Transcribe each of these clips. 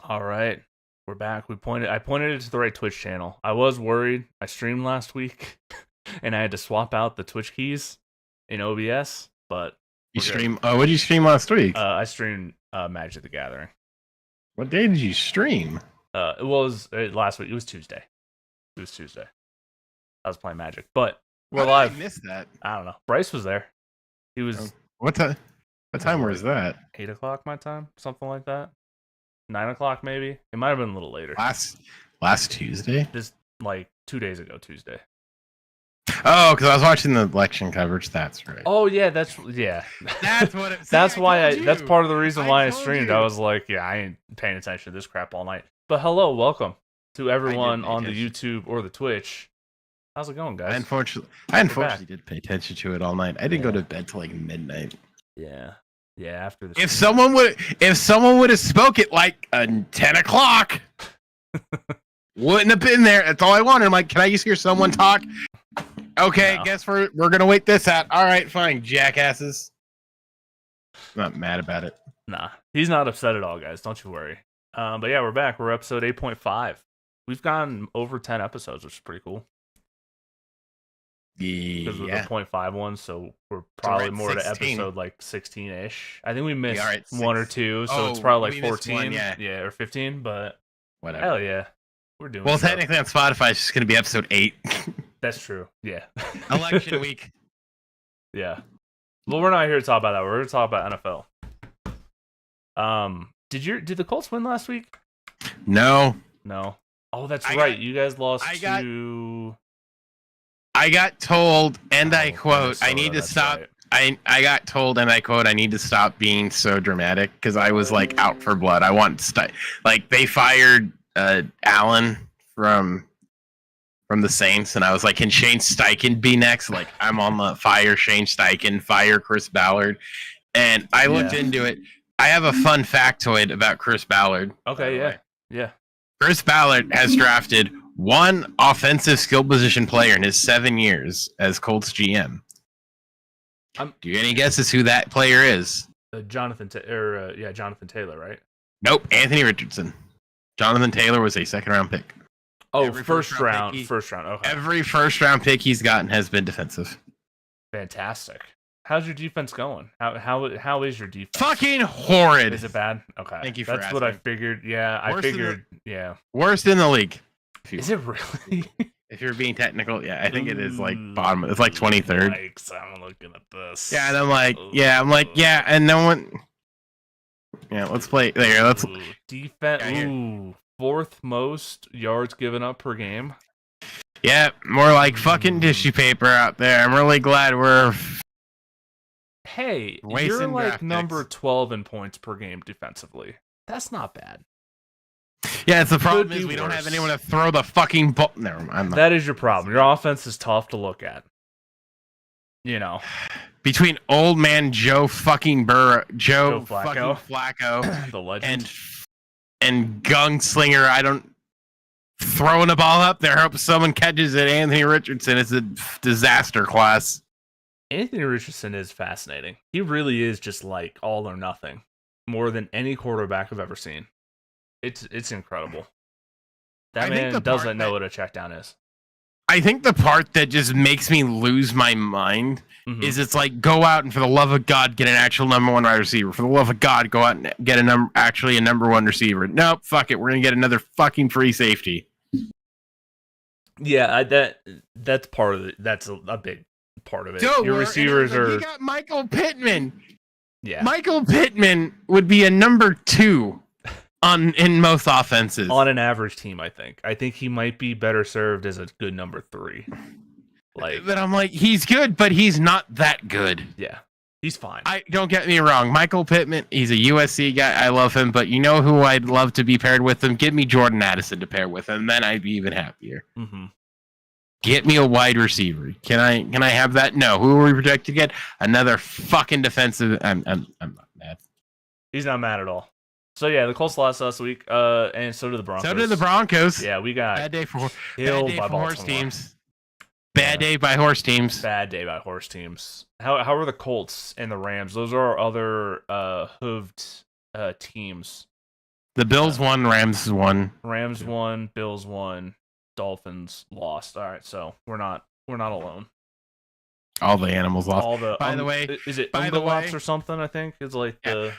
All right, we're back. I pointed it to the right Twitch channel. I was worried. I streamed last week, and I had to swap out the Twitch keys in OBS. But you stream? Oh, what did you stream last week? I streamed Magic the Gathering. What day did you stream? It was last week. It was Tuesday. I was playing Magic, but we're live. I missed that. I don't know. Bryce was there. He was. What time? What time was that? 8 o'clock my time, something like that. 9 o'clock maybe. It might have been a little later. Last Tuesday. This like 2 days ago, Tuesday. Oh, because I was watching the election coverage. That's right. Oh yeah, that's what it. That's why that's part of the reason why I streamed. I was like, yeah, I ain't paying attention to this crap all night. But hello, welcome to everyone on the YouTube or the Twitch. How's it going, guys? I unfortunately did pay attention to it all night. I didn't go to bed till like midnight. Yeah. After the if someone would have spoke at like 10 o'clock, wouldn't have been there. That's all I wanted. I'm like, can I just hear someone talk? Okay, guess we're gonna wait this out. All right, fine, jackasses. I'm not mad about it. Nah, he's not upset at all, guys. Don't you worry. But yeah, we're back. We're episode 8.5. We've gone over 10 episodes, which is pretty cool. Because we're the 0.5 one, so we're probably more 16. To episode like 16-ish. I think we missed one or two, so it's probably like 14, or 15. But whatever. Hell yeah, we're doing. Well, technically on Spotify, it's just gonna be episode 8. That's true. Yeah. Election week. Yeah. Well, we're not here to talk about that. We're here to talk about NFL. Did the Colts win last week? No. Oh, that's right. You guys lost to. I got told, and I quote, I need to stop. Right. I got told, and I quote, I need to stop being so dramatic because I was like out for blood. I want to like they fired Allen from the Saints, and I was like, can Shane Steichen be next? Like, I'm on the fire Shane Steichen, fire Chris Ballard, and I looked into it. I have a fun factoid about Chris Ballard. Okay, yeah. Chris Ballard has drafted one offensive skill position player in his 7 years as Colts GM. Do you have any guesses who that player is? Jonathan Taylor, right? Nope, Anthony Richardson. Jonathan Taylor was a second-round pick. Oh, first round. Okay. Every first-round pick he's gotten has been defensive. Fantastic. How's your defense going? How is your defense? Fucking horrid. Is it bad? Okay. Thank you for asking. That's what I figured. Yeah, I figured. Worst in the league. Is it really? If you're being technical, I think it is like bottom. It's like 23rd. Yikes, I'm looking at this. Yeah, and I'm like, and no one. Yeah, let's play there. Let's defense. Fourth most yards given up per game. Yeah, more like fucking tissue paper out there. I'm really glad we're. Hey, you're like number 12 in points per game defensively. That's not bad. Yeah, it's the problem is we don't have anyone to throw the fucking ball. Never mind. That is your problem. Your offense is tough to look at. You know, between old man Joe fucking Flacco, the legend, and gunslinger. Throwing the ball up there, hope someone catches it. Anthony Richardson is a disaster class. Anthony Richardson is fascinating. He really is just like all or nothing, more than any quarterback I've ever seen. It's incredible. That man doesn't know what a check down is. I think the part that just makes me lose my mind is it's like, go out and for the love of God, get an actual number one wide receiver. For the love of God, go out and get a number one receiver. Nope, fuck it. We're going to get another fucking free safety. Yeah, that's part of it. That's a big part of it. Your receivers are... You got Michael Pittman. Yeah. Michael Pittman would be a number 2. In most offenses. On an average team, I think. I think he might be better served as a good number 3. But I'm like, he's good, but he's not that good. Yeah, he's fine. Don't get me wrong. Michael Pittman, he's a USC guy. I love him, but you know who I'd love to be paired with him? Give me Jordan Addison to pair with him, then I'd be even happier. Mm-hmm. Get me a wide receiver. Can I have that? No. Who are we projected to get? Another fucking defensive. I'm not mad. He's not mad at all. So yeah, the Colts lost last week, and so did the Broncos. Yeah, we got bad day for horse teams. Bad day by horse teams. Bad day by horse teams. How are the Colts and the Rams? Those are our other hooved teams. The Bills won, Rams won. Rams won, Bills won, Dolphins lost. All right, so we're not alone. All the animals lost. All the by the way, is it Umberlots or something? I think it's like yeah.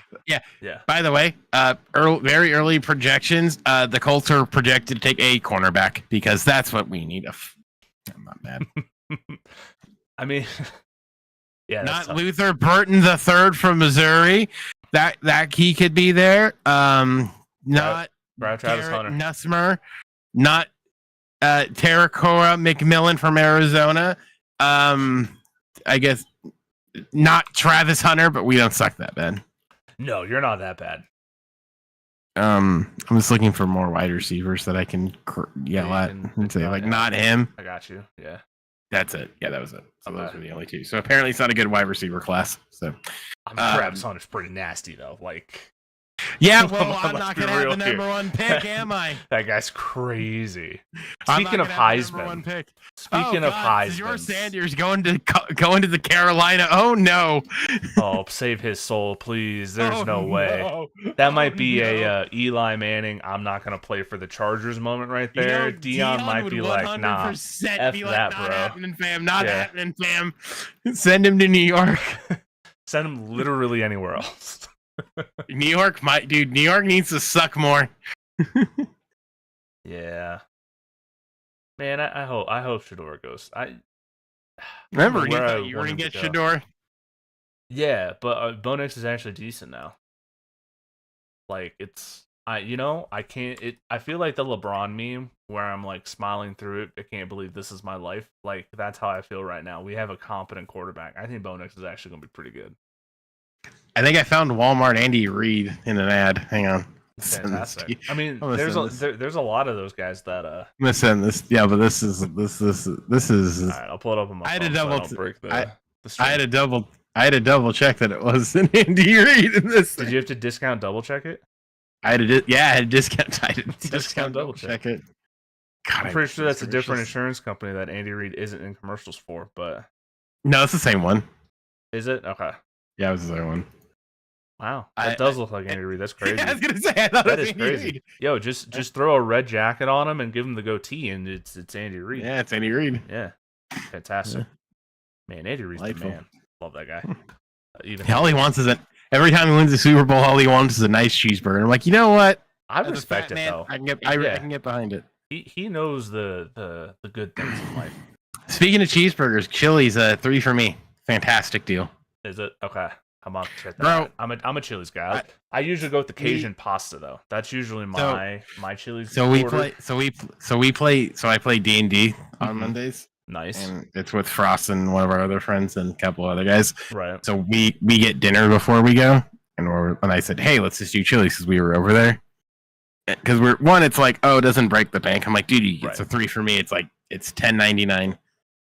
Yeah. By the way, very early projections. The Colts are projected to take a cornerback because that's what we need. I'm not mad. I mean, yeah, not Luther Burton the third from Missouri. That he could be there. Not Travis Hunter. Nussmer. Not Terracora McMillan from Arizona. I guess not Travis Hunter, but we don't suck that bad. No, you're not that bad. I'm just looking for more wide receivers that I can yell at and say, like, not him. I got you. Yeah. That's it. Yeah, that was it. So those were the only two. So apparently it's not a good wide receiver class. So Travis Hunter's pretty nasty, though. Like, yeah, well, I'm not going to have the number one pick, am I? That guy's crazy. Speaking of Heisman. Speaking of Heisman. George Sanders going to the Carolina. Oh, no. Oh, save his soul, please. There's no way. That might be a Eli Manning, I'm not going to play for the Chargers moment right there. Dion might be like, nah, F that, bro. Not happening, fam. Not happening, fam. Send him to New York. Send him literally anywhere else. New York needs to suck more. Yeah, man, I hope Shedeur goes. Remember you were gonna get Shedeur. Yeah, but Bo Nix is actually decent now. Like, I can't. I feel like the LeBron meme where I'm like smiling through it. I can't believe this is my life. Like, that's how I feel right now. We have a competent quarterback. I think Bo Nix is actually gonna be pretty good. I think I found Walmart Andy Reid in an ad. Hang on. Fantastic. I mean, there's a lot of those guys that I'm gonna send this. Yeah, but this is. All right, I'll pull it up on my phone. I had to double check that it wasn't Andy Reid in this. Did you have to discount double check it? I had to discount double check it. God, I'm pretty sure that's a different insurance company that Andy Reid isn't in commercials for, but no, it's the same one. Is it? Okay. Yeah, it was the same one. Wow, that does look like Andy Reid. That's crazy. Yeah, I was gonna say, I thought that is crazy. Reid. Yo, just throw a red jacket on him and give him the goatee, and it's Andy Reid. Yeah, it's Andy Reid. Yeah, fantastic. Yeah. Man, Andy Reid's the man. Love that guy. All he wants is every time he wins the Super Bowl, all he wants is a nice cheeseburger. I'm like, you know what? I respect it though. I can get behind it. He knows the good things in life. Speaking of cheeseburgers, Chili's 3 for me. Fantastic deal. Is it okay? I'm on check that. Bro, I'm a Chili's guy. I usually go with the Cajun pasta though. That's usually my Chili's. So I play D&D on Mondays. Nice. And it's with Frost and one of our other friends and a couple other guys. Right. So we get dinner before we go, and I said, hey, let's just do Chili's because we were over there. Because it's like, oh, it doesn't break the bank. I'm like, dude, it's a 3 for me. It's like it's $10.99.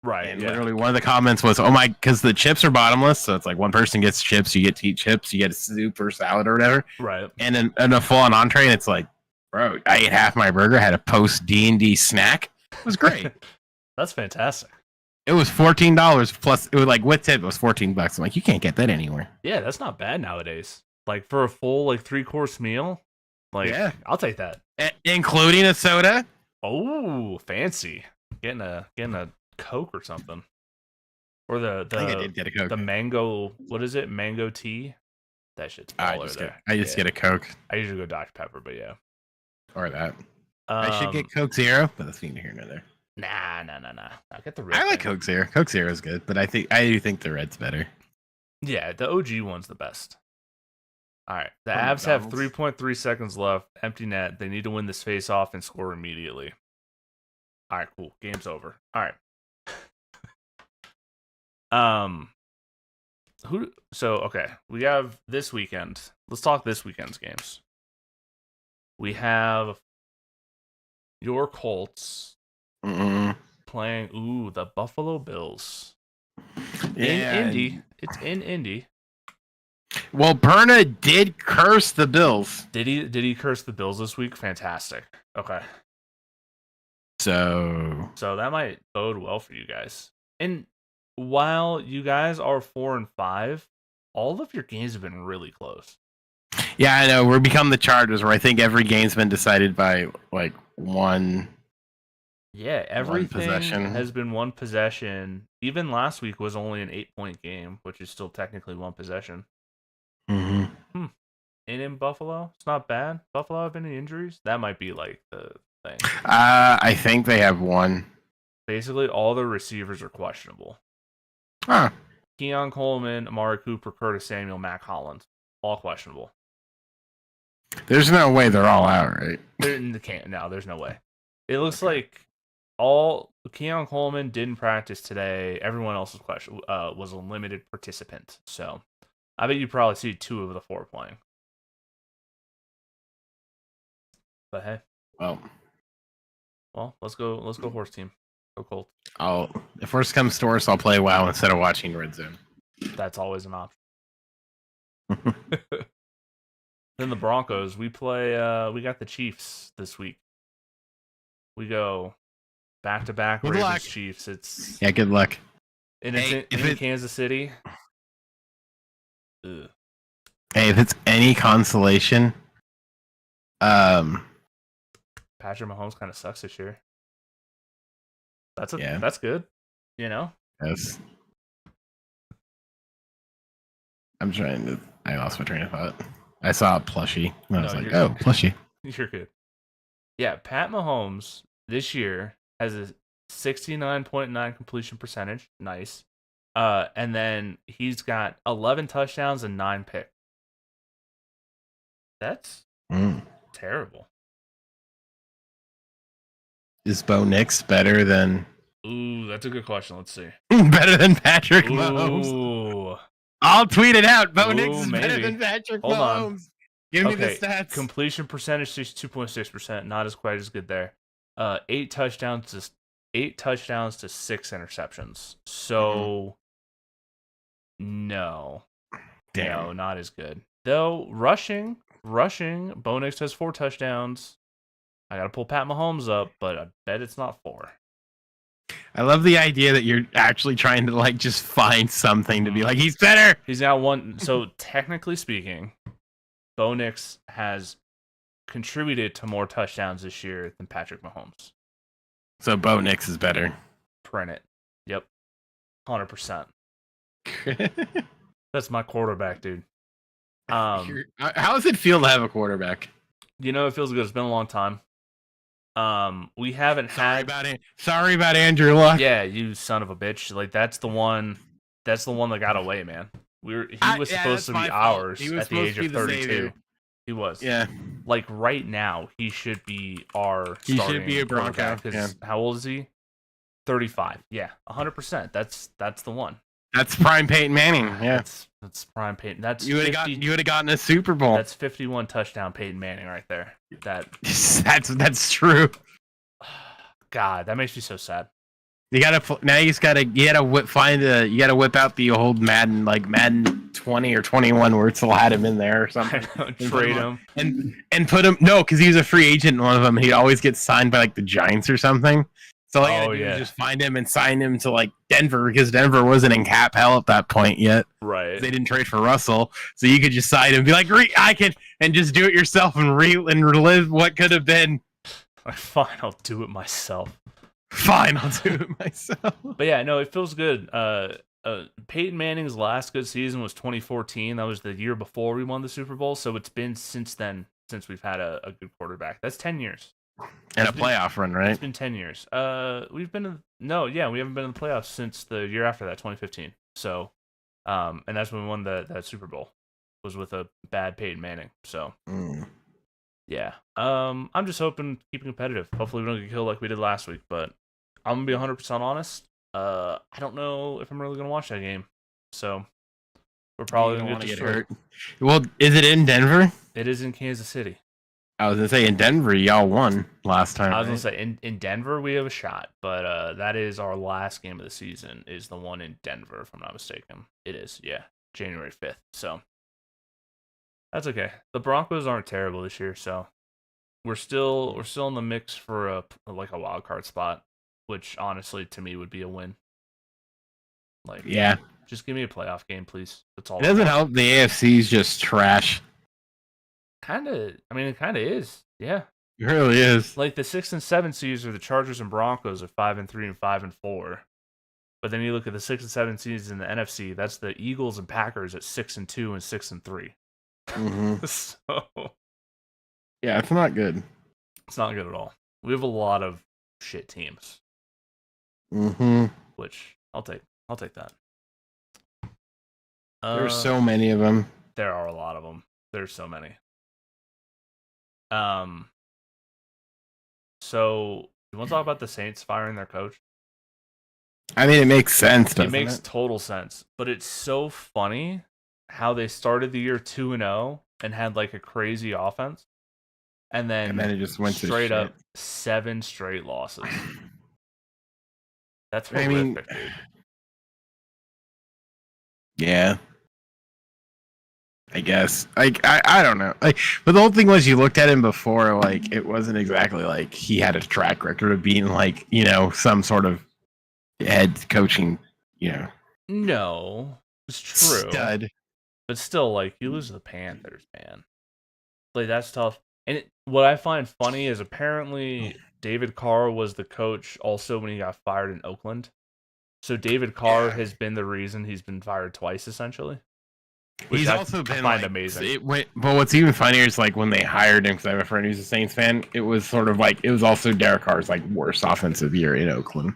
Right. And literally one of the comments was, oh my, because the chips are bottomless, so it's like one person gets chips, you get to eat chips, you get a soup or salad or whatever. Right. And a full-on entree, and it's like, bro, I ate half my burger, had a post D&D snack. It was great. That's fantastic. It was $14 plus. It was like with tip, it was $14. I'm like, you can't get that anywhere. Yeah, that's not bad nowadays. Like for a full 3-course meal, yeah, I'll take that, including a soda. Oh, fancy! Getting a Coke or something, or I think I did get a Coke. The mango. What is it? Mango tea. That shit's baller. I just get a Coke. I usually go Dr Pepper, but yeah, or that. I should get Coke Zero, but that's neither here nor there. Nah. I'll get the red. I like Coke Zero. Coke Zero is good, but I do think the red's better. Yeah, the OG one's the best. All right, the Avs have 3.3 seconds left. Empty net. They need to win this face-off and score immediately. All right, cool. Game's over. All right. Okay, we have this weekend. Let's talk this weekend's games. We have your Colts playing the Buffalo Bills in Indy. It's in Indy. Well, Berna did curse the Bills. Did he curse the Bills this week? Fantastic. Okay. So that might bode well for you guys. And while you guys are 4-5, all of your games have been really close. Yeah, I know. We're become the Chargers, where I think every game's been decided by like one. Yeah, everything possession. has been one possession. Even last week was only an 8-point game, which is still technically one possession. Mm-hmm. And in Buffalo, it's not bad. Buffalo have any injuries? That might be like the thing. I think they have one. Basically, all the receivers are questionable. Huh. Keon Coleman, Amari Cooper, Curtis Samuel, Mac Hollins, all questionable. There's no way they're all out, right? No, there's no way. It looks like all Keon Coleman didn't practice today. Everyone else was a limited participant. So I bet you probably see 2 of the 4 playing. But hey, well, let's go horse team. Go Colts. If worst comes to worst, I'll play WoW instead of watching Red Zone. That's always an option. Then the Broncos, we play. We got the Chiefs this week. We go back to back Ravens Chiefs. It's good luck. And it's in Kansas City. Ugh. Hey, if it's any consolation, Patrick Mahomes kind of sucks this year. That's good. You know. Yes. I lost my train of thought. I saw a plushie. And I was like, oh, plushie. You're good. Yeah, Pat Mahomes this year has a 69.9 completion percentage. Nice. And then he's got 11 touchdowns and 9 picks. That's terrible. Is Bo Nix better than... Ooh, that's a good question. Let's see. Better than Patrick Mahomes? I'll tweet it out. Bo Nix is better than Patrick Mahomes. Give me the stats. Completion percentage 62.6%. Not as quite as good there. 8 touchdowns to 6 interceptions. So no. Damn. No, not as good. Though rushing, Bo Nix has 4 touchdowns. I gotta pull Pat Mahomes up, but I bet it's not 4. I love the idea that you're actually trying to like just find something to be like, he's better. He's got 1. So technically speaking, Bo Nix has contributed to more touchdowns this year than Patrick Mahomes. So Bo Nix is better. Print it. Yep. 100%. That's my quarterback, dude. How does it feel to have a quarterback? You know, it feels good. It's been a long time. We haven't Sorry about Andrew Luck. Yeah, you son of a bitch. Like that's the one that got away, man. He was supposed to be ours at the age of 32. He was. Yeah. Like right now, he should be our He should be a Bronco. Yeah. How old is he? 35. Yeah, 100%. That's the one. That's prime Peyton Manning. Yeah. That's prime Peyton. That's you would have gotten a Super Bowl. That's 51 touchdown Peyton Manning right there. That's true. God, that makes me so sad. You gotta whip out the old Madden, like Madden 20 or 21, where it still had him in there or something. Trade him and put him. No, because he was a free agent in one of them. He'd always get signed by like the Giants or something. So all you gotta do is just find him and sign him to like Denver, because Denver wasn't in cap hell at that point yet. Right. They didn't trade for Russell, so you could just sign him and be like, and just do it yourself and relive what could have been. Fine, I'll do it myself. Fine, I'll do it myself. But yeah, no, it feels good. Peyton Manning's last good season was 2014. That was the year before we won the Super Bowl. So it's been since then since we've had a good quarterback. That's 10 years. And a playoff run, right? It's been 10 years. We haven't been in the playoffs since the year after that, 2015. So, and that's when we won that Super Bowl. Was with a bad Peyton Manning. So, yeah. I'm just hoping to keep it competitive. Hopefully we don't get killed like we did last week. But I'm gonna be 100% honest. I don't know if I'm really gonna watch that game. So, we're probably gonna get hurt. Well, is it in Denver? It is in Kansas City. I was gonna say in Denver, y'all won last time. I was gonna say in Denver we have a shot, but that is our last game of the season. Is the one in Denver, if I'm not mistaken. It is, yeah, January 5th. So that's okay. The Broncos aren't terrible this year, so we're still in the mix for a wild card spot, which honestly to me would be a win. Like, yeah, just give me a playoff game, please. That's all. It doesn't help. The AFC is just trash. kind of. I mean, it kind of is. Yeah. It really is. Like the 6 and 7 seeds are the Chargers and Broncos at 5-3 and 5-4. But then you look at the 6 and 7 seeds in the NFC. That's the Eagles and Packers at 6-2 and 6-3. Mm-hmm. So yeah, it's not good. It's not good at all. We have a lot of shit teams. Mm-hmm. Which I'll take that. There's so many of them. There are a lot of them. There's so many. So you want to talk about the Saints firing their coach? I mean, it makes sense. It makes total sense, but it's so funny how they started the year 2-0 and had like a crazy offense, and then it just went straight up 7 straight losses. That's horrific, dude. Yeah. I guess. I don't know. But the whole thing was, you looked at him before, like, it wasn't exactly like he had a track record of being like, some sort of head coaching, No, it's true. Stud. But still, like, you lose to the Panthers, man. Like, that's tough. And what I find funny is apparently David Carr was the coach also when he got fired in Oakland. So David Carr has been the reason he's been fired twice, essentially. He's also been amazing. But what's even funnier is like when they hired him, because I have a friend who's a Saints fan. It was sort of like, it was also Derek Carr's like worst offensive year in Oakland.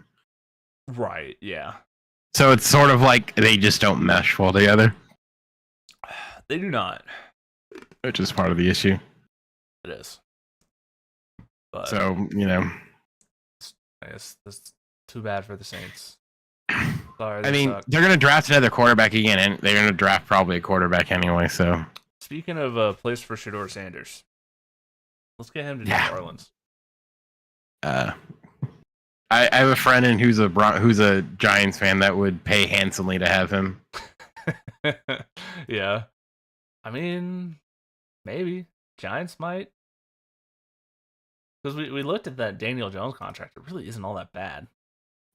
Right. Yeah. So it's sort of like they just don't mesh well together. They do not. Which is part of the issue. It is. But so I guess that's too bad for the Saints. Sorry, I mean, they're going to draft another quarterback again, and they're going to draft probably a quarterback anyway. So, speaking of a place for Shedeur Sanders, let's get him to New Orleans. I have a friend who's a Giants fan that would pay handsomely to have him. Yeah, I mean, maybe Giants might, because we looked at that Daniel Jones contract. It really isn't all that bad.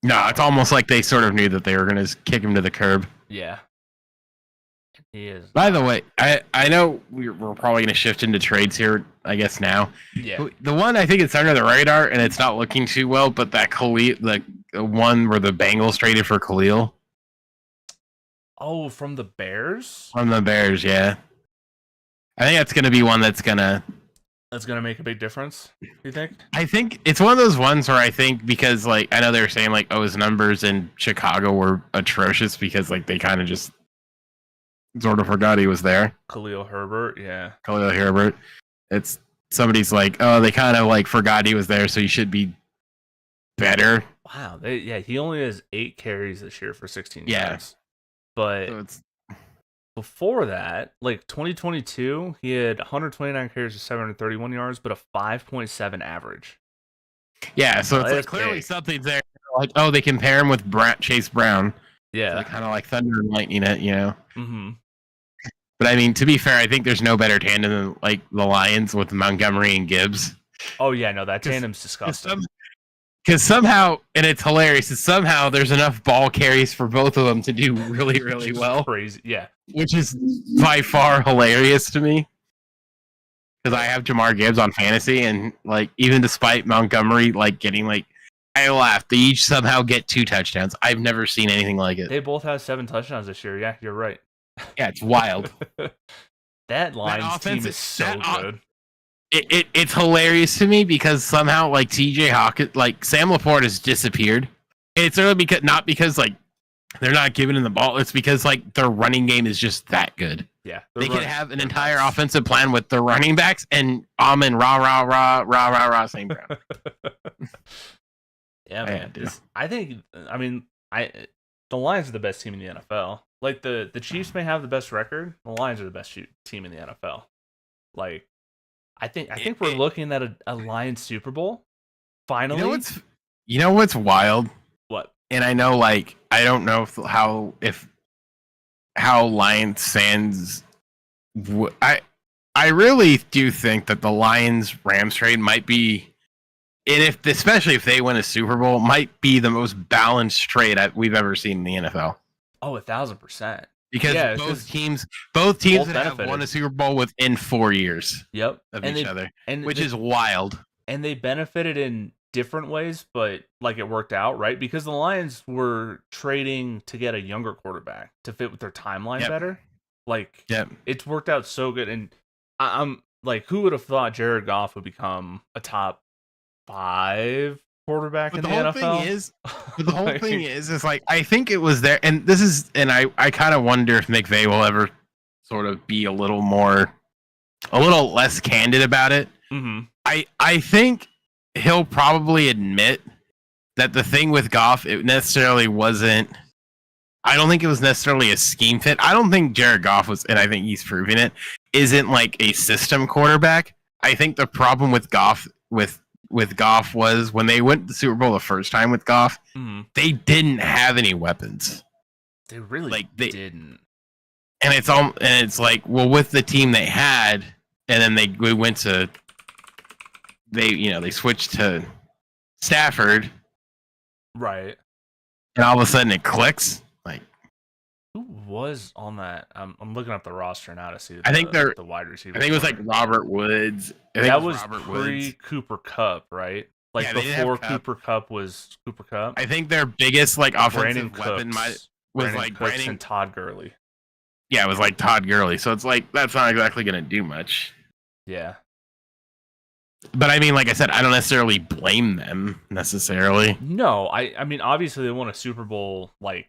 No, it's almost like they sort of knew that they were going to kick him to the curb. Yeah. He is. By the way, I know we're probably going to shift into trades here, I guess, now. Yeah. The one I think it's under the radar, and it's not looking too well, but that Khalil, the one where the Bengals traded for Khalil. Oh, from the Bears? From the Bears, yeah. I think that's going to be one that's going to make a big difference, you think? I think it's one of those ones where I think, because like I know they were saying like, oh, his numbers in Chicago were atrocious because like they kind of just sort of forgot he was there. Khalil Herbert, yeah. Khalil Herbert. It's somebody's like, oh, they kind of like forgot he was there, so he should be better. Wow, he only has 8 carries this year for 16 yards. But so before that, like 2022, he had 129 carries for 731 yards, but a 5.7 average. Yeah, so it's like clearly something's there. Like, oh, they compare him with Chase Brown. Yeah. So kind of like thunder and lightning it, Mm-hmm. But I mean, to be fair, I think there's no better tandem than like the Lions with Montgomery and Gibbs. Oh, yeah, no, that tandem's disgusting. Because somehow, and it's hilarious, somehow there's enough ball carries for both of them to do really, really well. Crazy, yeah. Which is by far hilarious to me. Because I have Jamar Gibbs on fantasy, and like even despite Montgomery like getting like, I laughed. They each somehow get 2 touchdowns. I've never seen anything like it. They both have 7 touchdowns this year. Yeah, you're right. Yeah, it's wild. That Lions team is so good. It's hilarious to me because somehow like TJ Hawkins, like Sam Laporte has disappeared. And it's really not because like they're not giving him the ball. It's because like their running game is just that good. Yeah, they could have an entire offensive plan with their running backs and Amon rah St. Brown. Yeah, man. The Lions are the best team in the NFL. Like the Chiefs may have the best record. The Lions are the best team in the NFL. Like. I think we're looking at a Lions Super Bowl. Finally. You know what's wild? What? And I know, like, I don't know how Lions fans. I really do think that the Lions Rams trade might be, and especially if they win a Super Bowl, might be the most balanced trade we've ever seen in the NFL. Oh, 1,000%. because both teams have won a Super Bowl within 4 years. Yep. Of each other, which is wild. And they benefited in different ways, but like it worked out, right? Because the Lions were trading to get a younger quarterback to fit with their timeline better. Like, it's worked out so good. And I'm like, who would have thought Jared Goff would become a top 5 quarterback in the NFL? The whole thing is like, I think it was there, and I kind of wonder if McVay will ever sort of be a little less candid about it. Mm-hmm. I think he'll probably admit that the thing with Goff, it necessarily wasn't. I don't think it was necessarily a scheme fit. I don't think Jared Goff was, and I think he's proving it, isn't like a system quarterback. I think the problem with Goff with Goff was when they went to the Super Bowl the first time with Goff, they didn't have any weapons. They really didn't. And it's like, well, with the team they had, and then they switched to Stafford, right? And all of a sudden it clicks. Like, who was on that? I'm looking up the roster now to see. I think they're the wide receiver. I think it was like Robert Woods. That was pre-Cooper Kupp, right? Like before Cooper Kupp was Cooper Kupp. I think their biggest like offensive weapon was like Brandon and Todd Gurley. Yeah, it was like Todd Gurley. So it's like that's not exactly going to do much. Yeah. But I mean, like I said, I don't necessarily blame them necessarily. No, I mean, obviously they won a Super Bowl like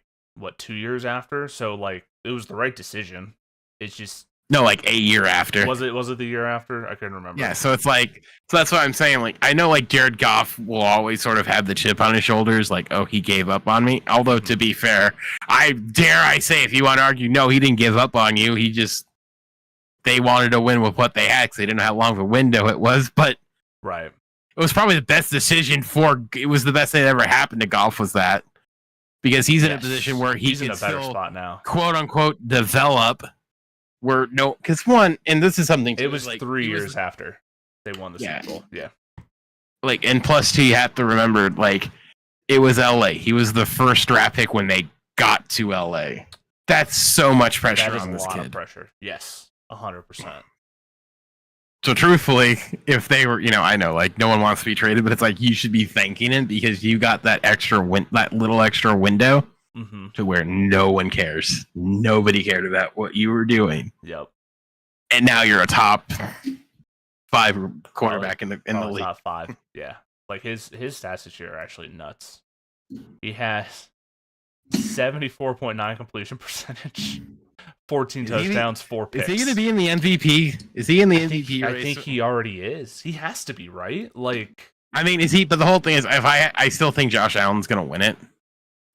2 years after, so like it was the right decision. It's just like a year after. Was it the year after? I couldn't remember. Yeah, so it's like that's what I'm saying. Like I know like Jared Goff will always sort of have the chip on his shoulders, like, oh, he gave up on me. Although to be fair, I say if you want to argue, no, he didn't give up on you. They wanted to win with what they had because they didn't know how long of a window it was, but. Right. It was probably the best decision it was the best thing that ever happened to Goff was that. Because he's in a position where he's in a better spot now. Quote unquote develop because one, and this is something it was like 3 years after they won the Super Bowl. Yeah. Like, and plus two, you have to remember, like, it was LA. He was the first draft pick when they got to LA. That's so much pressure on this kid. Of pressure. Yes. 100%. So truthfully, if they were, I know, like, no one wants to be traded, but it's like you should be thanking it because you got that little extra window to where no one cares. Nobody cared about what you were doing. Yep. And now you're a top 5 quarterback in the league. Top 5. Yeah. Like his stats this year are actually nuts. He has 74.9 completion percentage. 14 touchdowns, 4 picks. Is he going to be in the MVP? Is he in the MVP race? I think he already is. He has to be, right? Like, I mean, is he? But the whole thing is, I still think Josh Allen's going to win it.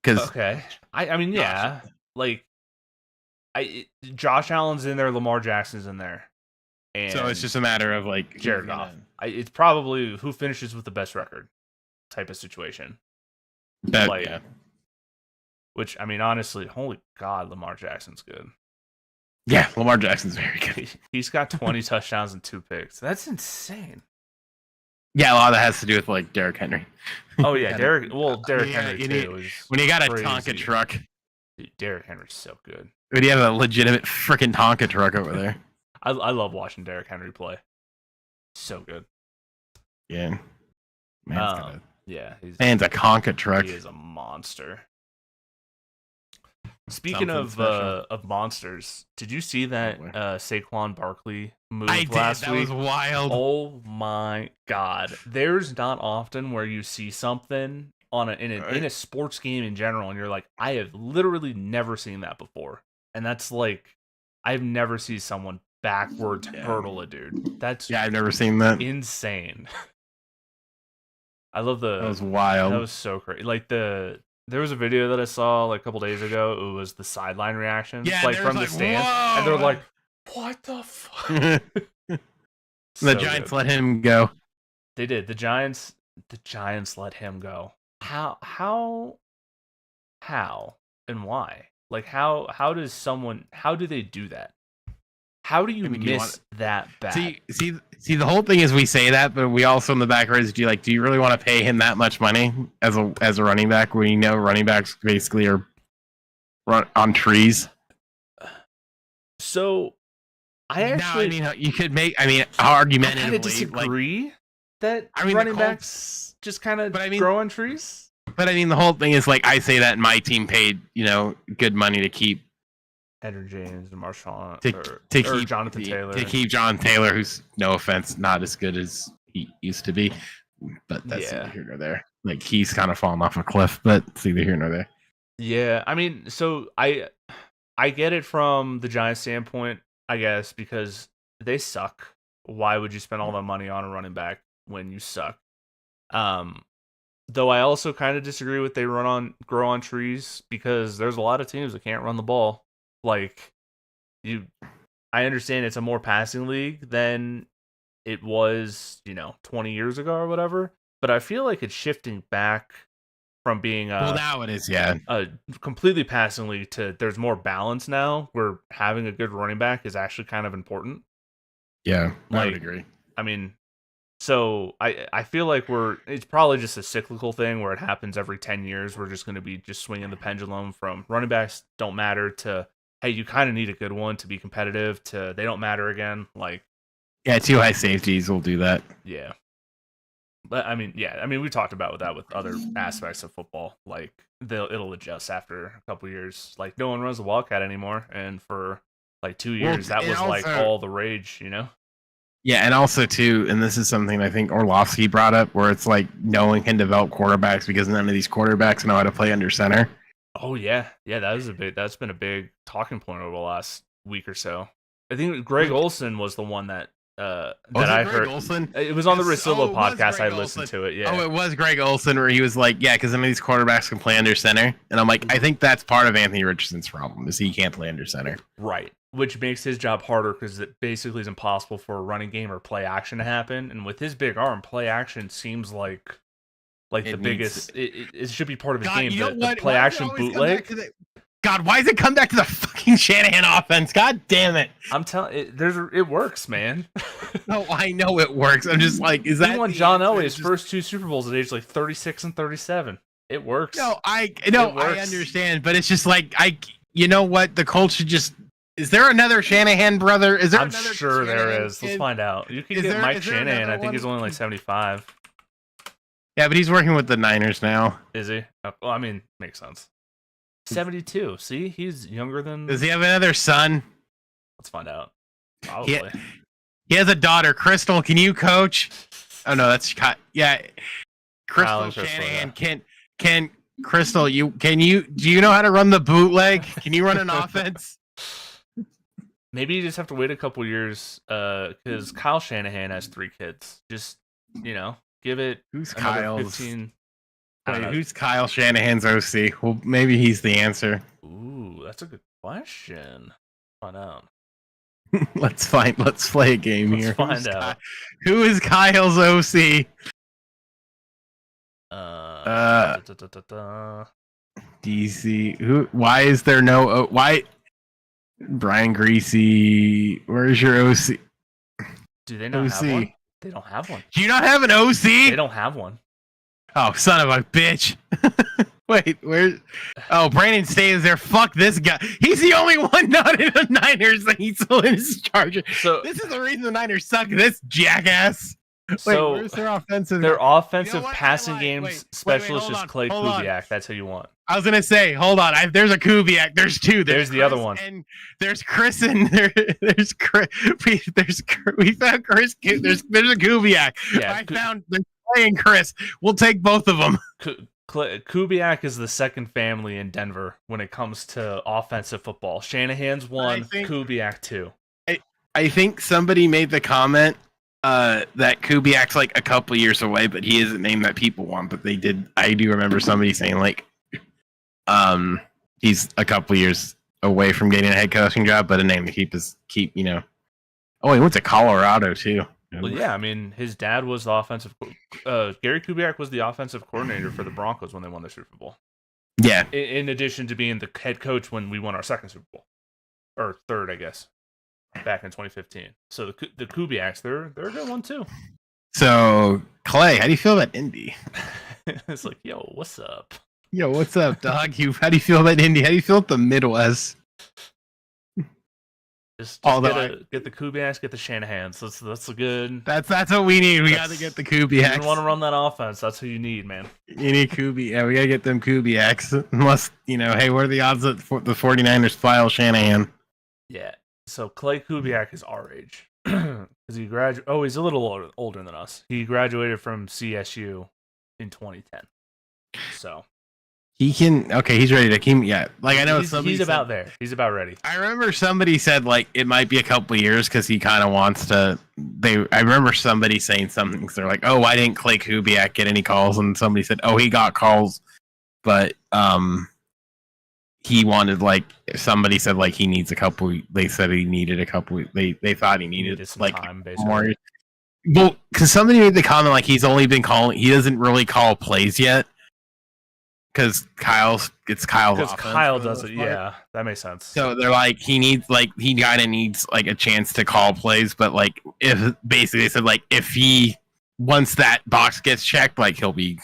Okay. I mean, yeah. Like, Josh Allen's in there, Lamar Jackson's in there. And so it's just a matter of, like, Jared Goff. It's probably who finishes with the best record type of situation. Yeah. Which, I mean, honestly, holy God, Lamar Jackson's good. Yeah, Lamar Jackson's very good. He's got 20 touchdowns and 2 picks. That's insane. Yeah, a lot of that has to do with like Derrick Henry. Oh yeah, Derrick Henry too. When you got a Tonka truck. Dude, Derrick Henry's so good. When you have a legitimate freaking Tonka truck over there. I love watching Derrick Henry play. So good. Yeah. Man's man's a Tonka truck. He is a monster. Speaking of monsters, did you see that Saquon Barkley move last week? That was wild. Oh my God! There's not often where you see something in a sports game in general, and you're like, I have literally never seen that before. And that's like, I've never seen someone backwards hurdle a dude. I've never seen that. Insane. I love that was wild. That was so crazy. Like there was a video that I saw like a couple days ago. It was the sideline reactions, like from the stands, and they're like, "What the fuck?" The Giants let him go. They did. The Giants let him go. How, and why? Like how do they do that? How do you miss that bad? See, the whole thing is we say that, but we also in the back is do you really want to pay him that much money as a running back when you know running backs basically are run on trees? So I actually, you could make. Argumentatively, I kind of disagree that running backs just kind of grow on trees. But the whole thing is I say that my team paid good money to keep Edwin James and Marshawn to keep Jonathan Taylor. To keep John Taylor, who's, no offense, not as good as he used to be. But that's neither here nor there. He's kind of fallen off a cliff, but it's neither here nor there. Yeah, so I get it from the Giants' standpoint, I guess, because they suck. Why would you spend all that money on a running back when you suck? Though I also kind of disagree with they grow on trees, because there's a lot of teams that can't run the ball. I understand it's a more passing league than it was, 20 years ago or whatever, but I feel like it's shifting back from being now it is, a completely passing league to there's more balance now, where having a good running back is actually kind of important. Yeah, I would agree. So I feel like it's probably just a cyclical thing where it happens every 10 years. We're just going to be just swinging the pendulum from running backs don't matter to, hey, you kind of need a good one to be competitive, to they don't matter again. Too high safeties will do that. Yeah. But we talked about that with other aspects of football. It'll adjust after a couple years. No one runs the Wildcat anymore, and for 2 years that was also, all the rage, Yeah, and also too, and this is something I think Orlovsky brought up, where it's no one can develop quarterbacks because none of these quarterbacks know how to play under center. Oh yeah, that's been a big talking point over the last week or so. I think Greg Olsen was the one that I heard. Olsen? It was on the Rosillo podcast. I listened to it. Yeah. Oh, it was Greg Olsen, where he was because none of these quarterbacks can play under center, and I'm I think that's part of Anthony Richardson's problem, is he can't play under center. Right. Which makes his job harder, because it basically is impossible for a running game or play action to happen. And with his big arm, play action seems like the biggest. It should be part of his game. The play action bootleg. God, why does it come back to the fucking Shanahan offense? God damn it! I'm telling it works, man. No, I know it works. I'm just is that? He won John Elway's first 2 Super Bowls at age 36 and 37. It works. I understand, but it's just you know what? The culture just. Is there another Shanahan brother? Is there? I'm sure there is. Let's find out. You can get Mike Shanahan. I think he's only 75. Yeah, but he's working with the Niners now. Is he? Well, makes sense. 72. See, he's younger than. Does he have another son? Let's find out. Probably. He has a daughter. Crystal, can you coach? Oh no, that's Crystal Shanahan. Can Crystal? Do you know how to run the bootleg? Can you run an offense? Maybe you just have to wait a couple years, because Kyle Shanahan has 3 kids. Just, give it. Who's Kyle's? 15. Wait, who's Kyle Shanahan's OC? Well, maybe he's the answer. Ooh, that's a good question. Find out. Let's play a game here. Find out. Who is Kyle's OC? DC. Who? Why is there no? Why? Brian Greasy, where's your OC? Do they not have one? They don't have one. Do you not have an OC? They don't have one. Oh, son of a bitch. Wait, where? Oh, Brandon Staley's there. Fuck this guy. He's the only one not in the Niners that he's still in his charger. So this is the reason the Niners suck. This jackass. Wait, where's their offensive? Their offensive passing games specialist is Clay Kubiak. That's who you want. I was gonna say, hold on. There's a Kubiak. There's 2. There's the other one. And there's Chris and there's Chris. We found Chris. There's a Kubiak. Yeah, they're playing Chris. We'll take both of them. Kubiak is the second family in Denver when it comes to offensive football. Shanahan's 1, Kubiak 2. I think somebody made the comment that Kubiak's a couple years away, but he is a name that people want. But they did. I do remember somebody saying he's a couple years away from getting a head coaching job, but a name to keep. Oh, he went to Colorado too. Well, yeah, his dad was the offensive. Gary Kubiak was the offensive coordinator for the Broncos when they won the Super Bowl. Yeah. In addition to being the head coach when we won our second Super Bowl, or third, I guess, back in 2015. So the Kubiaks, they're a good one too. So Clay, how do you feel about Indy? It's yo, what's up? Yo, what's up, dog? How do you feel about Indy? How do you feel about the Midwest? Just get the Kubiaks, get the Shanahans. That's a good. That's what we need. We got to get the Kubiaks. You want to run that offense? That's who you need, man. You need Kubiak. Yeah, we got to get them Kubiaks. Unless hey, what are the odds that the 49ers file Shanahan? Yeah. So Clay Kubiak is our age because he graduated. Oh, he's a little older than us. He graduated from CSU in 2010. So. He can. Okay, he's ready to keep. Yeah, like I know he's about there. He's about ready. I remember somebody said like it might be a couple of years because he kind of wants to. I remember somebody saying something. Cause they're like, "Oh, why didn't Clay Kubiak get any calls?" And somebody said, "Oh, he got calls, but he wanted like somebody said like he needs a couple." They said he needed a couple. They thought he needed some like time, basically. more. Well, because somebody made the comment like he's only been calling. He doesn't really call plays yet. Because Kyle's offense. Kyle does it, yeah, that makes sense. So they're like, he kind of needs like a chance to call plays, but like if basically they said like if he once that box gets checked, like he'll be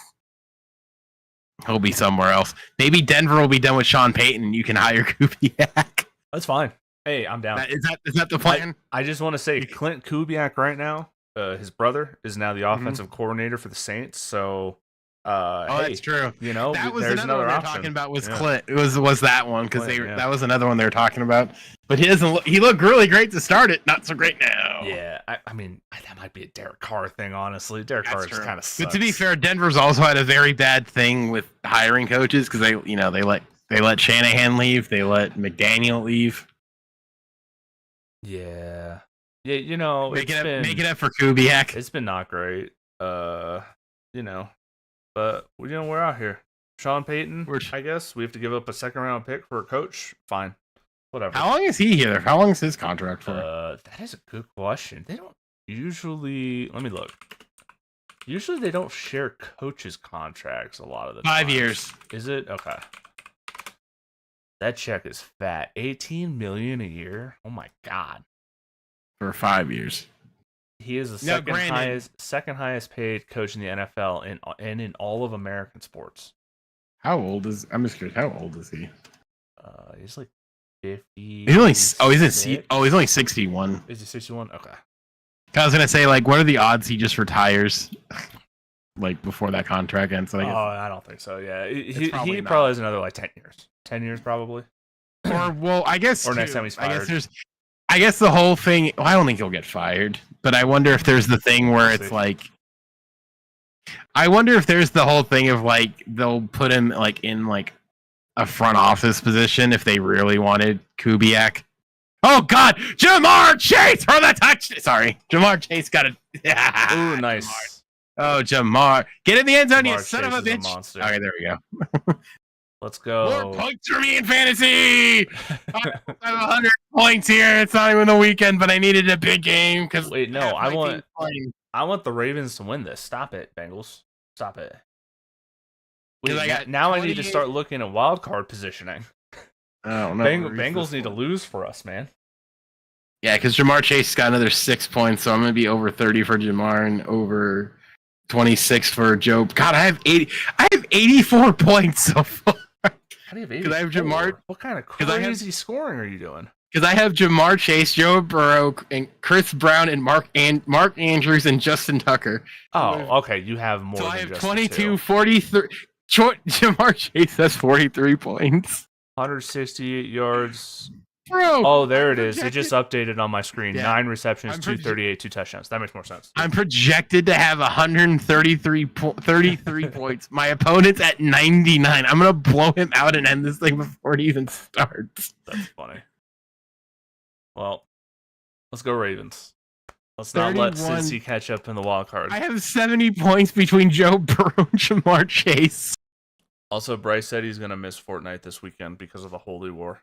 somewhere else. Maybe Denver will be done with Sean Payton, and you can hire Kubiak. That's fine. Hey, I'm down. Is that the plan? I just want to say Clint Kubiak right now, his brother is now the offensive coordinator for the Saints. So. That's true. That was there's another one option. They're talking about was Clint. It was that one because that was another one they were talking about. But he looked really great to start it. Not so great now. Yeah, I mean that might be a Derek Carr thing. Honestly, Derek Carr just kind of sucks. But to be fair, Denver's also had a very bad thing with hiring coaches because they let Shanahan leave, they let McDaniel leave. Yeah. Make it up for Kubiak. It's been not great. But we're out here. Sean Payton, I guess we have to give up a second round pick for a coach. Fine, whatever. How long is he here? How long is his contract for? That is a good question. They don't usually. Let me look. Usually they don't share coaches' contracts a lot of the time. 5 years. Is it? Okay. That check is fat. $18 million a year. Oh my god. For 5 years. He is the second highest paid coach in the NFL and in all of American sports. I'm just curious. How old is he? He's like 50. He's only he's only 61. Is he 61? Okay. I was gonna say like, what are the odds he just retires like before that contract ends? So I don't think so. Yeah, he probably has another like 10 years. 10 years probably. Or I guess. Or next time he's fired. I guess the whole thing. Well, I don't think he'll get fired, but I wonder if there's the thing where it's like. I wonder if there's the whole thing of like they'll put him like in like a front office position if they really wanted Kubiak. Oh God, Jamar Chase for the touchdown. Sorry, Jamar Chase got it. Ooh, nice. Oh, Jamar, get in the end zone, you son of a bitch. Okay, there we go. Let's go. More points for me in fantasy. I have 100 points here. It's not even the weekend, but I needed a big game because. Wait, no, I want the Ravens to win this. Stop it, Bengals. Stop it. Wait, now I need to start looking at wild card positioning. I don't know. Bengals need to lose for us, man. Yeah, because Jamar Chase got another 6 points, so I'm going to be over 30 for Jamar and over 26 for Joe. God, I have 84 points so far. How do you have 84? I have Jamar. What kind of crazy scoring are you doing? Because I have Jamar Chase, Joe Burrow, and Chris Brown, and Mark Andrews, and Justin Tucker. Oh, okay. You have more. So than I have 22, 43. Jamar Chase has 43 points. 168 yards. Bro. Oh, there it is. It just updated on my screen. Yeah. 9 receptions, 238, 2 touchdowns. That makes more sense. I'm projected to have 133 points. My opponent's at 99. I'm going to blow him out and end this thing before it even starts. That's funny. Well, let's go Ravens. Let's not let Cincy catch up in the wild card. I have 70 points between Joe Burrow and Jamar Chase. Also, Bryce said he's going to miss Fortnite this weekend because of the Holy War.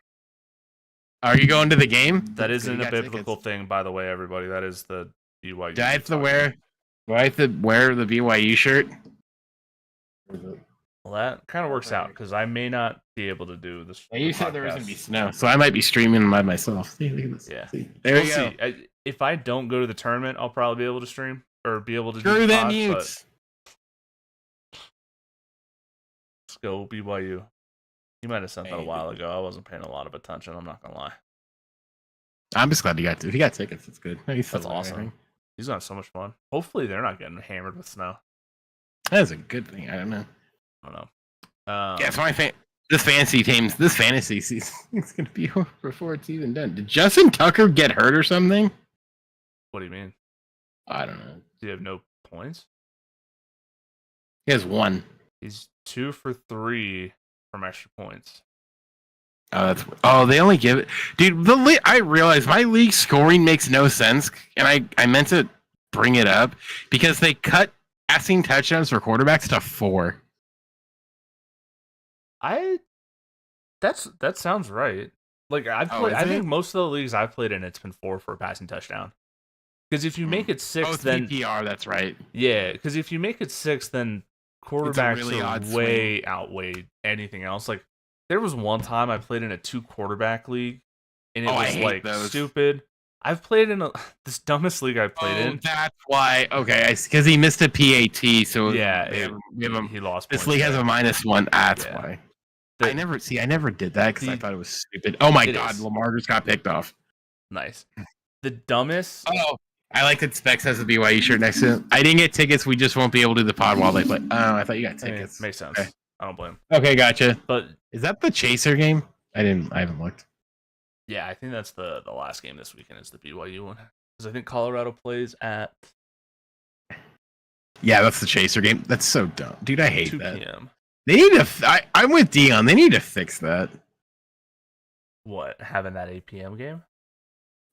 Are you going to the game? That isn't a biblical thing, by the way, everybody. That is the BYU. Do I have to wear the BYU shirt? Well, that kind of works out because I may not be able to do this. You said there was going to be snow, so I might be streaming by myself. See, look at this. Yeah. See. There we go. See. If I don't go to the tournament, I'll probably be able to stream or be able to do the pod, pod, Utes. Let's go BYU. You might have sent that a while ago. I wasn't paying a lot of attention. I'm not gonna lie. I'm just glad if he got tickets, it's good. That's awesome. He's gonna have so much fun. Hopefully they're not getting hammered with snow. That's a good thing. I don't know. Yeah, so this fantasy season is gonna be over before it's even done. Did Justin Tucker get hurt or something? What do you mean? I don't know. Do you have no points? He has 1. He's 2 for 3 from extra points. They only give it, dude. I realize my league scoring makes no sense, and I meant to bring it up because they cut passing touchdowns for quarterbacks to 4. That sounds right. Like I think most of the leagues I've played in, it's been 4 for a passing touchdown. Because if you make it 6, then PPR, that's right. Yeah, because if you make it 6, then quarterbacks really outweigh anything else. Like there was one time I played in a 2 quarterback league, and it was like stupid. I've played in this dumbest league I've played in. That's why. Okay, because he missed a PAT, so he lost. This league has a -1. That's why. I never did that because I thought it was stupid. Oh my god, Lamar just got picked off. Nice. The dumbest. Oh, I like that Spects has a BYU shirt next to him. I didn't get tickets. We just won't be able to do the pod while they play. Oh, I thought you got tickets. Makes sense. Okay. I don't blame. Okay, gotcha. But is that the Chaser game? I haven't looked. Yeah, I think that's the last game this weekend is the BYU one. Because I think Colorado plays at. Yeah, that's the Chaser game. That's so dumb, dude. I hate 2 that. p.m. They need to. I'm with Dion. They need to fix that. What, having that 8 p.m. game?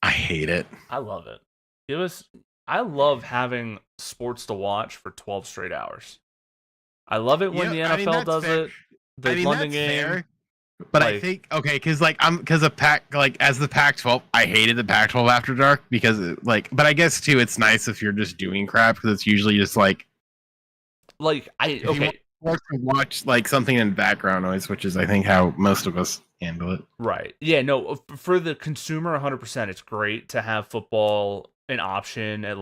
I hate it. I love it. I love having sports to watch for 12 straight hours. I love it when the NFL does it. The London game. Fair, but I think because as the Pac-12, I hated the Pac-12 after dark because but I guess too it's nice if you're just doing crap because it's usually just to watch something in background noise, which is I think how most of us handle it. Right. Yeah. No. For the consumer, 100%, it's great to have football an option at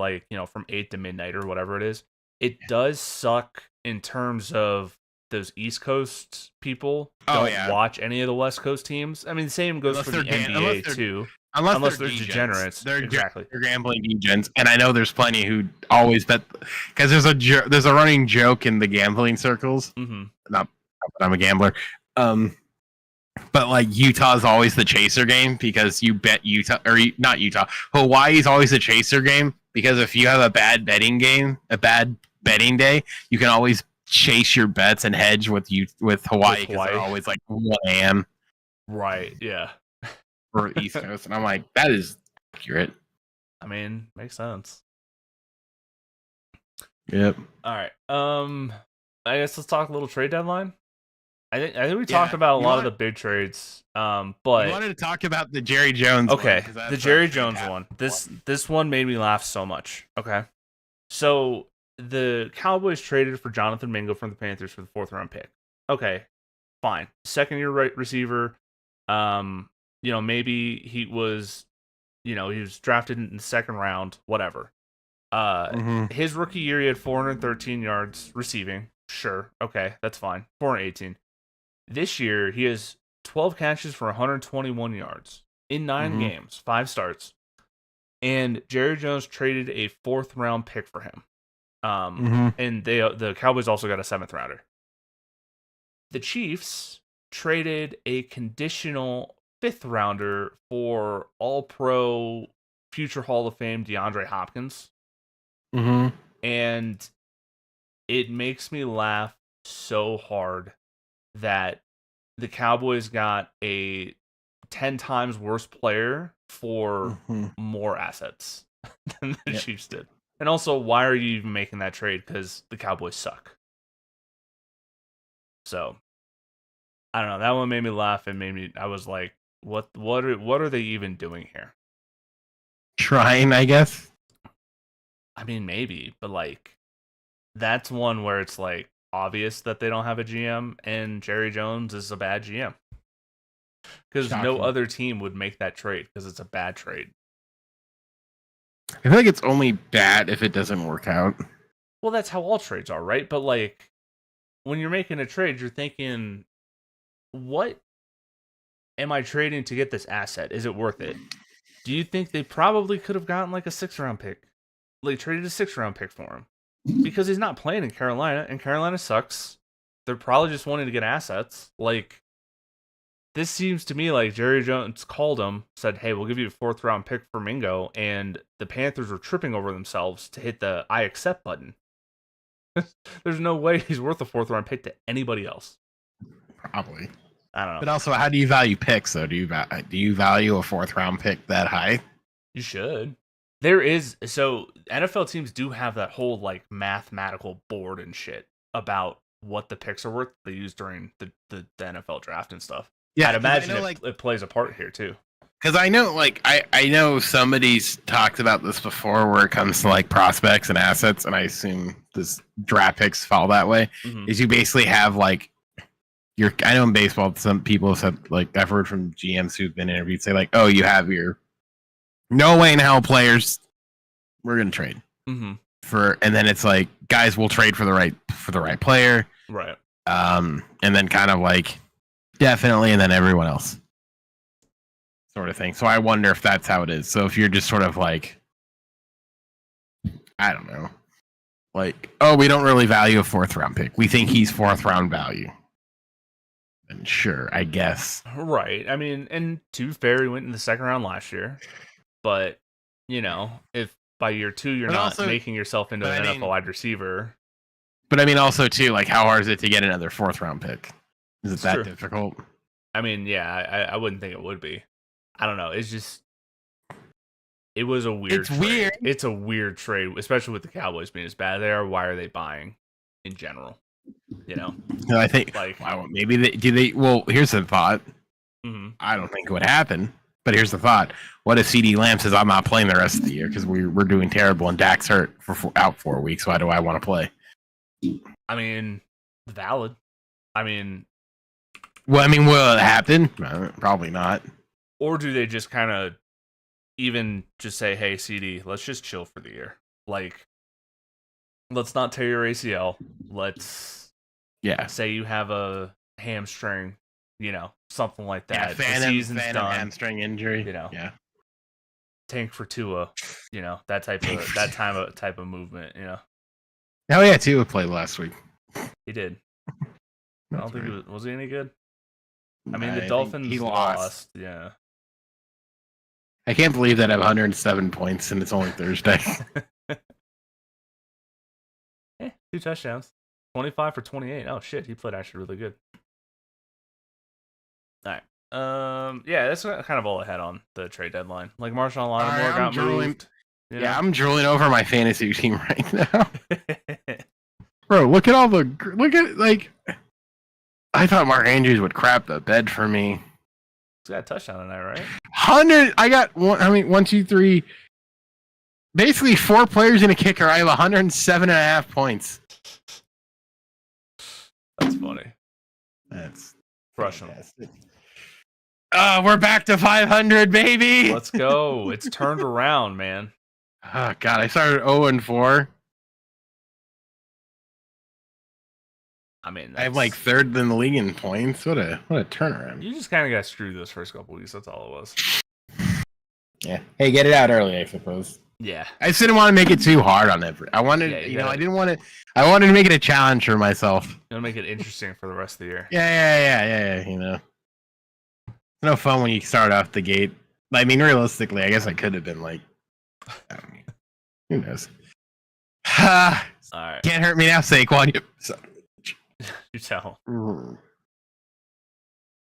from 8 to midnight or whatever it is. It does suck in terms of those East Coast people don't watch any of the West Coast teams. I mean, the same goes for the NBA too. Unless they're degenerates. They're gambling degens, and I know there's plenty who always bet because there's a running joke in the gambling circles. Mm-hmm. Not that I'm a gambler, but Utah's always the chaser game because you bet not Utah. Hawaii's always the chaser game because if you have a bad betting day, you can always chase your bets and hedge with Hawaii because they're always 1 a.m. Right. Yeah. For East Coast, and I'm like, that is accurate. I mean, makes sense. Yep. All right. I guess let's talk a little trade deadline. I think we talked about a lot of the big trades. But you wanted to talk about the Jerry Jones. Okay, the Jerry Jones one. This one made me laugh so much. Okay, so the Cowboys traded for Jonathan Mingo from the Panthers for the 4th round pick. Okay, fine. 2nd-year receiver. Maybe he was drafted in the 2nd round, whatever. His rookie year, he had 413 yards receiving. Sure. Okay, that's fine. 418. This year, he has 12 catches for 121 yards in 9 games, 5 starts. And Jerry Jones traded a 4th round pick for him. And the Cowboys also got a 7th rounder. The Chiefs traded a conditional 5th rounder for All-Pro, future Hall of Fame DeAndre Hopkins. And it makes me laugh so hard that the Cowboys got a 10 times worse player for more assets than the Chiefs did. And also, why are you even making that trade? Because the Cowboys suck. So, I don't know. That one made me laugh and I was like, what are they even doing here? Trying, I guess. I mean, maybe, but that's one where it's obvious that they don't have a GM and Jerry Jones is a bad GM. Because no other team would make that trade because it's a bad trade. I feel like it's only bad if it doesn't work out. Well, that's how all trades are, right? But when you're making a trade, you're thinking, what am I trading to get this asset? Is it worth it? Do you think they probably could have gotten like a 6th-round pick? Like traded a 6th-round pick for him? Because he's not playing in Carolina, and Carolina sucks. They're probably just wanting to get assets. Like, this seems to me like Jerry Jones called him, said, hey, we'll give you a 4th-round pick for Mingo, and the Panthers were tripping over themselves to hit the I accept button. There's no way he's worth a 4th-round pick to anybody else. Probably. I don't know. But also, how do you value picks, though? Do you value a 4th-round pick that high? You should. There is, so NFL teams do have that whole like mathematical board and shit about what the picks are worth they use during the NFL draft and stuff. Yeah, I'd imagine it plays a part here too. Because I know, like, I know somebody's talked about this before where it comes to like prospects and assets, and I assume this draft picks fall that way. Mm-hmm. Is you basically have like I know in baseball some people have said, like, I've heard from GMs who've been interviewed say like, oh, you have your no way in hell players we're gonna trade and then it's like guys will trade for the right player, right? And then kind of like definitely, and then everyone else sort of thing. So I wonder if that's how it is. So if you're just sort of like, I don't know, like, oh, we don't really value a 4th-round pick. We think he's 4th-round value. And sure, I guess. Right. I mean, and to be fair, he went in the 2nd round last year. But, you know, if by year 2 you're not making yourself into an NFL wide receiver. But I mean, also, too, like, how hard is it to get another 4th-round pick? Is it that difficult? I mean, yeah, I wouldn't think it would be. I don't know. It's just, it was a weird trade. Weird. It's a weird trade, especially with the Cowboys being as bad as they are. Why are they buying in general? You know? No, I think, like, wow, maybe well, here's the thought. Mm-hmm. I don't think it would happen, but here's the thought. What if CD Lamb says, I'm not playing the rest of the year because we're doing terrible and Dak's hurt out 4 weeks. Why do I want to play? I mean, valid. I mean, will it happen? Probably not. Or do they just kind of even just say, hey, CD, let's just chill for the year. Like, let's not tear your ACL. Let's say you have a hamstring, you know, something like that. Yeah, phantom hamstring injury. You know. Yeah. Tank for Tua, you know, that type of movement, you know. Oh yeah, Tua played last week. He did. I don't think was he any good? I mean, the Dolphins he lost. Yeah. I can't believe that I have 107 points and it's only Thursday. 2 touchdowns. 25 for 28. Oh shit, he played actually really good. All right. Yeah, that's kind of all I had on the trade deadline. Like Marshawn Lattimore got moved. Yeah, I'm drooling over my fantasy team right now. Bro, look at like. I thought Mark Andrews would crap the bed for me. He's got a touchdown tonight, right? 100. I got 1, 2, 3. Basically, 4 players and a kicker. I have 107.5 points. That's funny. That's crushing. We're back to 500, baby. Let's go. It's turned around, man. Oh God, I started 0-4. I mean, I have like 3rd in the league in points. What a turnaround. You just kind of got screwed those first couple weeks. That's all it was. Yeah. Hey, get it out early, I suppose. Yeah. I just didn't want to make it too hard on it. I wanted, I didn't want to. I wanted to make it a challenge for myself. You want to make it interesting for the rest of the year. Yeah. You know, it's no fun when you start off the gate. I mean, realistically, I guess I could have been like, I don't know. Who knows? All right. Can't hurt me now, Saquon. You tell. All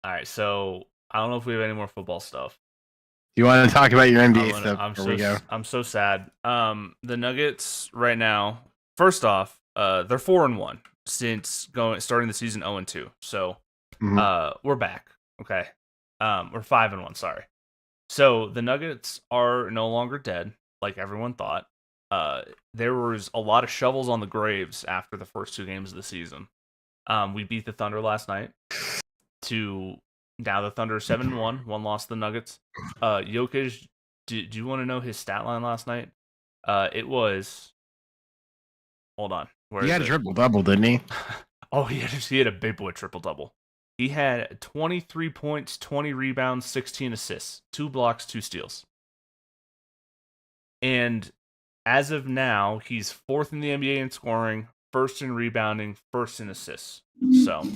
right, so I don't know if we have any more football stuff. You want to talk about your NBA stuff? I'm so sad. The Nuggets right now. First off, they're 4-1 since starting the season 0-2. So, we're back. Okay, we're 5-1. Sorry. So the Nuggets are no longer dead, like everyone thought. There was a lot of shovels on the graves after the first 2 games of the season. We beat the Thunder last night. Now the Thunder are 7-1. 1 loss to the Nuggets. Jokic, do you want to know his stat line last night? It was. Hold on. He had a triple-double, didn't he? Oh, he had a big boy triple-double. He had 23 points, 20 rebounds, 16 assists, 2 blocks, 2 steals. And as of now, he's 4th in the NBA in scoring, 1st in rebounding, 1st in assists. So,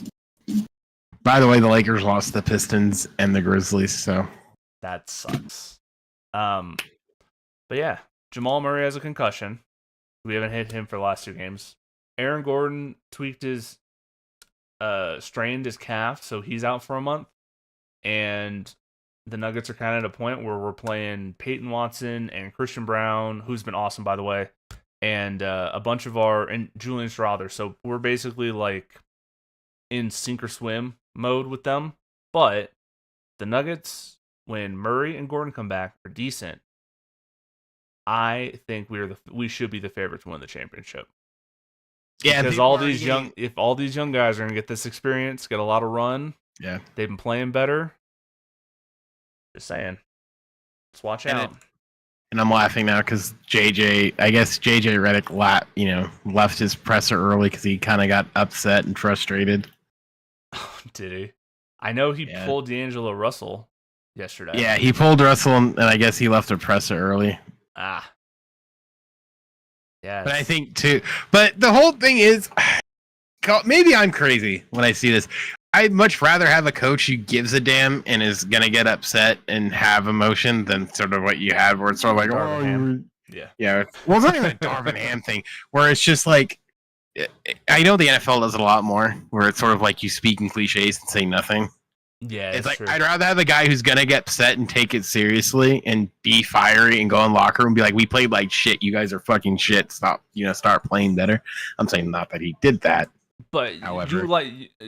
by the way, the Lakers lost the Pistons and the Grizzlies, so that sucks. But yeah, Jamal Murray has a concussion. We haven't hit him for the last 2 games. Aaron Gordon strained his calf, so he's out for a month. And the Nuggets are kind of at a point where we're playing Peyton Watson and Christian Brown, who's been awesome, by the way, and a bunch of and Julian Strawther. So we're basically like in sink or swim mode with them. But the Nuggets, when Murray and Gordon come back, are decent. I think we should be the favorite to win the championship. Yeah, because if all these young guys are gonna get this experience, get a lot of run. Yeah, they've been playing better. Just saying. Let's watch out. And I'm laughing now because JJ Redick left his presser early because he kind of got upset and frustrated. Did he? I know he pulled D'Angelo Russell yesterday. Yeah, he pulled Russell, and I guess he left a presser early. Ah. Yeah. But I think too. But the whole thing is, maybe I'm crazy when I see this. I'd much rather have a coach who gives a damn and is gonna get upset and have emotion than sort of what you had, where it's sort of like, yeah. Well, it's not even a Darvin Ham thing, where it's just like, I know the NFL does it a lot more, where it's sort of like you speak in cliches and say nothing. Yeah, it's like true. I'd rather have the guy who's gonna get upset and take it seriously and be fiery and go in locker room and be like, "We played like shit. You guys are fucking shit. Stop. Start playing better." I'm saying not that he did that. But however,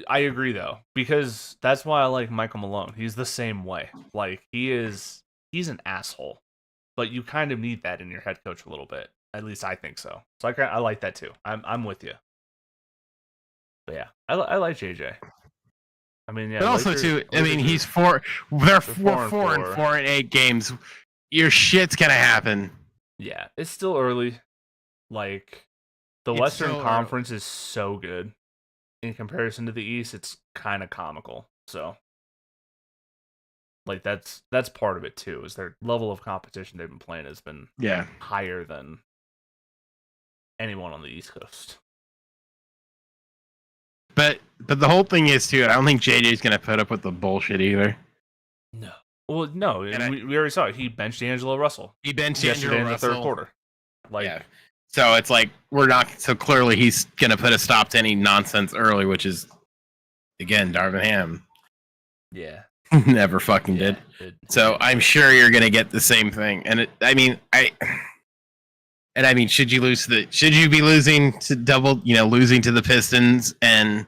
I agree though, because that's why I like Michael Malone. He's the same way. Like he's an asshole, but you kind of need that in your head coach a little bit. At least I think so. So I like that too. I'm with you. But yeah, I like JJ. I mean, yeah. But also too, I mean, he's 4. They're 4 and 4 in 8 games. Your shit's gonna happen. Yeah, it's still early. Like the Western Conference is so good in comparison to the East. It's kind of comical. So, like that's part of it too. Is their level of competition they've been playing has been higher than anyone on the East Coast. But the whole thing is too, I don't think JJ's gonna put up with the bullshit either. No. Well, no. We already saw it. He benched D'Angelo Russell. He benched D'Angelo Russell in the third quarter. So it's like we're not. So clearly he's gonna put a stop to any nonsense early, which is again Darvin Ham. Yeah. Never fucking did. So I'm sure you're gonna get the same thing. And should you be losing to losing to the Pistons and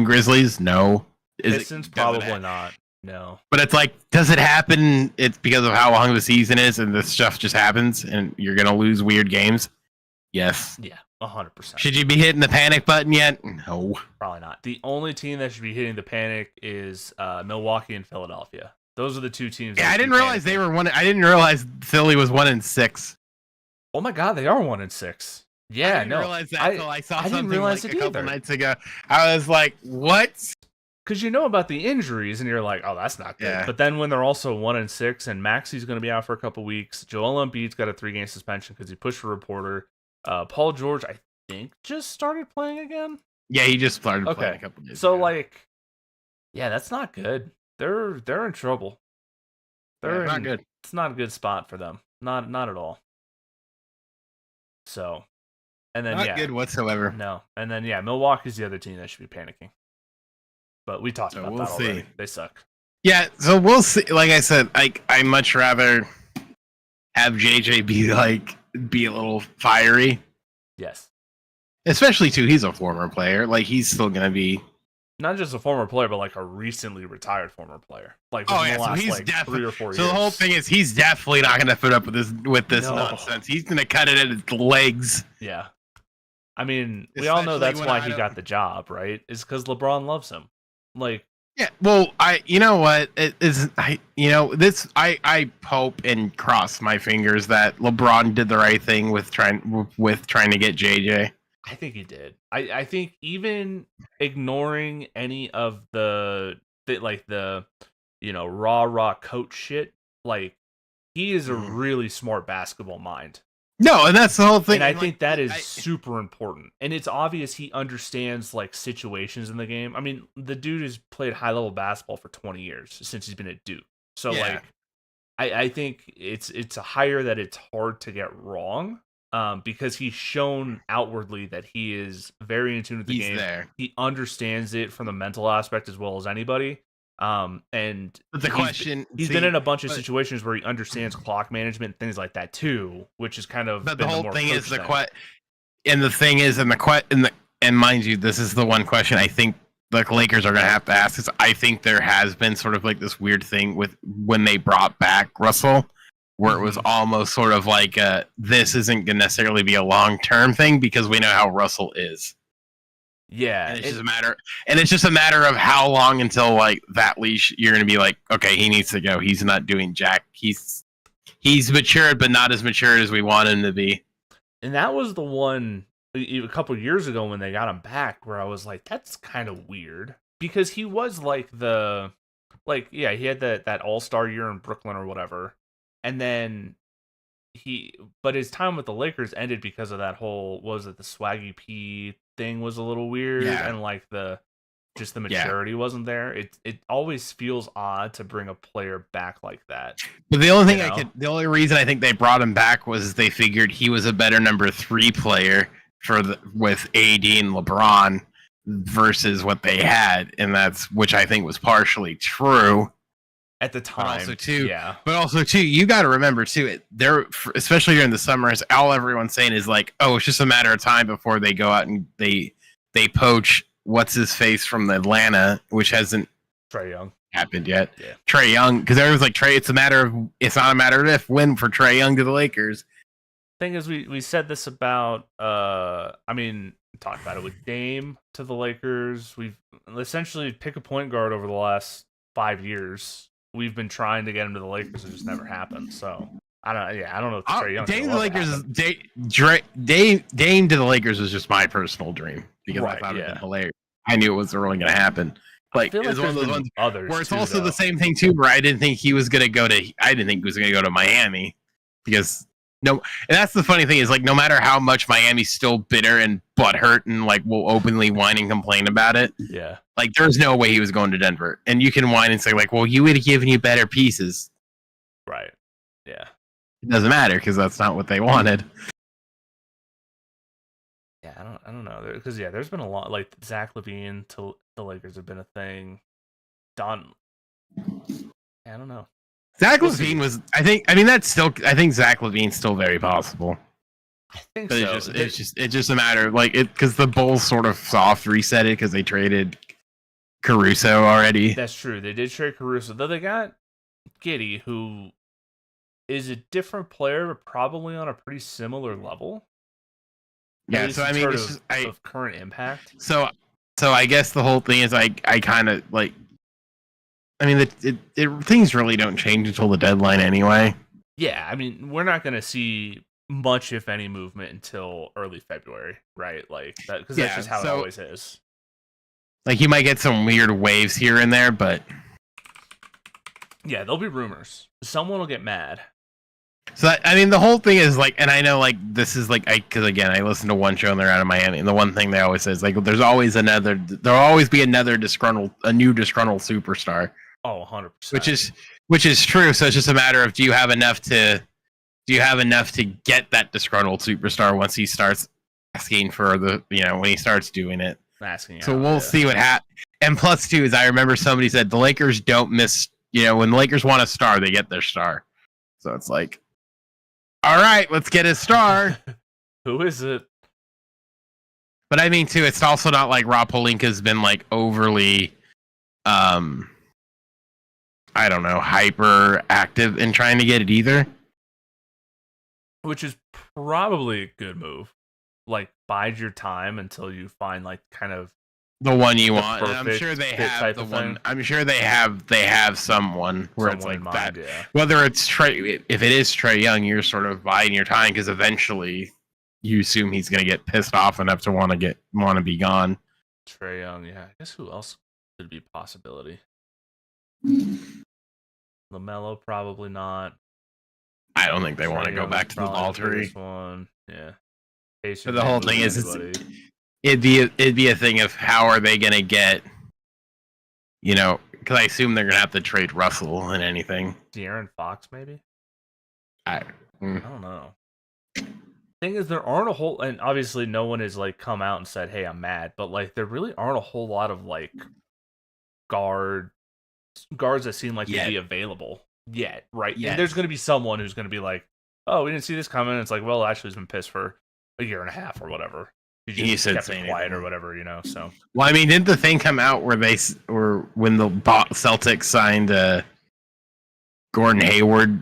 Grizzlies? No. Pistons probably not. No. But it's like, does it happen? It's because of how long the season is and this stuff just happens and you're gonna lose weird games? Yes. Yeah, 100%. Should you be hitting the panic button yet? No. Probably not. The only team that should be hitting the panic is Milwaukee and Philadelphia. Those are the 2 teams. Yeah, I didn't realize they were one. I didn't realize Philly was 1-6. Oh my God, they are 1-6. Yeah, I didn't realize that until I saw something like a couple nights ago. I was like, what? Because you know about the injuries, and you're like, oh, that's not good. Yeah. But then when they're also 1-6, and Maxi's going to be out for a couple weeks, Joel Embiid's got a 3-game suspension because he pushed a reporter. Paul George, I think, just started playing again. Yeah, he just started playing a couple days ago. So, that's not good. They're in trouble. They're not good. It's not a good spot for them. Not at all. So, and then not good whatsoever. No, and then Milwaukee's the other team that should be panicking. But we talked about that already. They suck. Yeah, so we'll see. Like I said, I much rather have JJ be a little fiery. Yes. Especially too, he's a former player. Like he's still gonna be not just a former player, but like a recently retired former player. Like the last, he's 3 or 4 years. So the whole thing is he's definitely not gonna put up with this nonsense. He's gonna cut it at his legs. Yeah. I mean, we all know that's why he got the job, right? It's because LeBron loves him. Yeah, well, I hope and cross my fingers that LeBron did the right thing with trying to get JJ. I think he did. I think even ignoring any of the rah coach shit, he is a really smart basketball mind. No, and that's the whole thing. And I think that is super important. And it's obvious he understands like situations in the game. I mean, the dude has played high level basketball for 20 years since he's been at Duke. So like, I think it's a hire that it's hard to get wrong. Because he's shown outwardly that he is very in tune with the game. He understands it from the mental aspect as well as anybody. And but the question, he's been in a bunch of situations where he understands clock management and things like that too, which is kind of. But the whole thing is and the thing is, and mind you, this is the one question I think the Lakers are going to have to ask. Is I think there has been sort of like this weird thing with when they brought back Russell, where it was almost sort of like this isn't going to necessarily be a long-term thing because we know how Russell is. Yeah, and it's just a matter of how long until like that leash you're going to be like, okay, he needs to go. He's not doing jack. He's matured, but not as matured as we want him to be. And that was the one a couple years ago when they got him back, where I was like, that's kind of weird because he was like he had that all-star year in Brooklyn or whatever. And then but his time with the Lakers ended because of that whole, what was it, the Swaggy P thing was a little weird, and like the maturity wasn't there. It always feels odd to bring a player back like that. But the only reason I think they brought him back was they figured he was a better number 3 player with AD and LeBron versus what they had, and which I think was partially true. At the time, but also too, you got to remember too, especially during the summers, all everyone's saying is like, oh, it's just a matter of time before they go out and they poach what's his face from Atlanta, which hasn't Trae Young happened yet. Yeah. Trae Young, because everyone's like it's not a matter of if, when for Trae Young to the Lakers. Thing is, we said this about talked about it with Dame to the Lakers. We've essentially pick a point guard over the last 5 years. We've been trying to get him to the Lakers, it just never happened. So I don't know if Trae Young. Dame to the Lakers Dame to the Lakers was just my personal dream because I thought it'd been hilarious. I knew it wasn't really going to happen. Like, it was one of those ones where it's also the same thing too, where I didn't think he was going to go to Miami because and that's the funny thing is like no matter how much Miami's still bitter and butthurt and like will openly whine and complain about it. Yeah. Like there's no way he was going to Denver. And you can whine and say like, well, you would have given you better pieces. Right. Yeah. It doesn't matter because that's not what they wanted. Yeah, I don't know. Because there's been a lot like Zach LaVine to the Lakers have been a thing. I don't know. Zach LaVine was, I think Zach LaVine's still very possible. I think so. It's just a matter of like because the Bulls sort of soft reset it because they traded Caruso already. That's true. They did trade Caruso, though they got Giddey, who is a different player, but probably on a pretty similar level. Yeah, so I mean, of current impact. So I guess the whole thing is I kind of like. I mean, things really don't change until the deadline anyway. Yeah, I mean, we're not going to see much, if any, movement until early February, right? Like that, because that's just how it always is. Like you might get some weird waves here and there, but yeah, there'll be rumors. Someone will get mad. So I mean, the whole thing is like, and I know like this is like because again, I listen to one show and they're out of Miami, and the one thing they always say is like, there'll always be a new disgruntled superstar. Oh, 100%. Which is true. So it's just a matter of do you have enough to get that disgruntled superstar once he starts asking for when he starts doing it. So we'll see what happens. And plus too is I remember somebody said the Lakers don't miss. When the Lakers want a star, they get their star. So it's like, all right, let's get a star. Who is it? But I mean too, it's also not like Rob Pelinka's been like overly I don't know, hyper active in trying to get it either. Which is probably a good move. Like, bide your time until you find like kind of the one you want. And I'm sure they have the one. I'm sure they have someone where it's like that. Yeah. Whether it's if it is Trae Young, you're sort of biding your time because eventually you assume he's going to get pissed off enough to want to be gone. Trae Young, yeah. I guess who else could be a possibility? LaMelo, probably not. I don't think they want to go back to the lottery. One. Yeah. But the whole thing is, it'd be a thing of how are they going to get, because I assume they're going to have to trade Russell and anything. De'Aaron Fox, maybe? I don't know. Thing is, there aren't a whole, and obviously no one has like come out and said, "Hey, I'm mad," but like there really aren't a whole lot of like guards that seem like they'd be available yet, right? And there's going to be someone who's going to be like, "Oh, we didn't see this coming." And it's like, well, actually, he's been pissed for a year and a half or whatever. He just kept it quiet or whatever, So, well, I mean, didn't the thing come out where when the Celtics signed Gordon Hayward?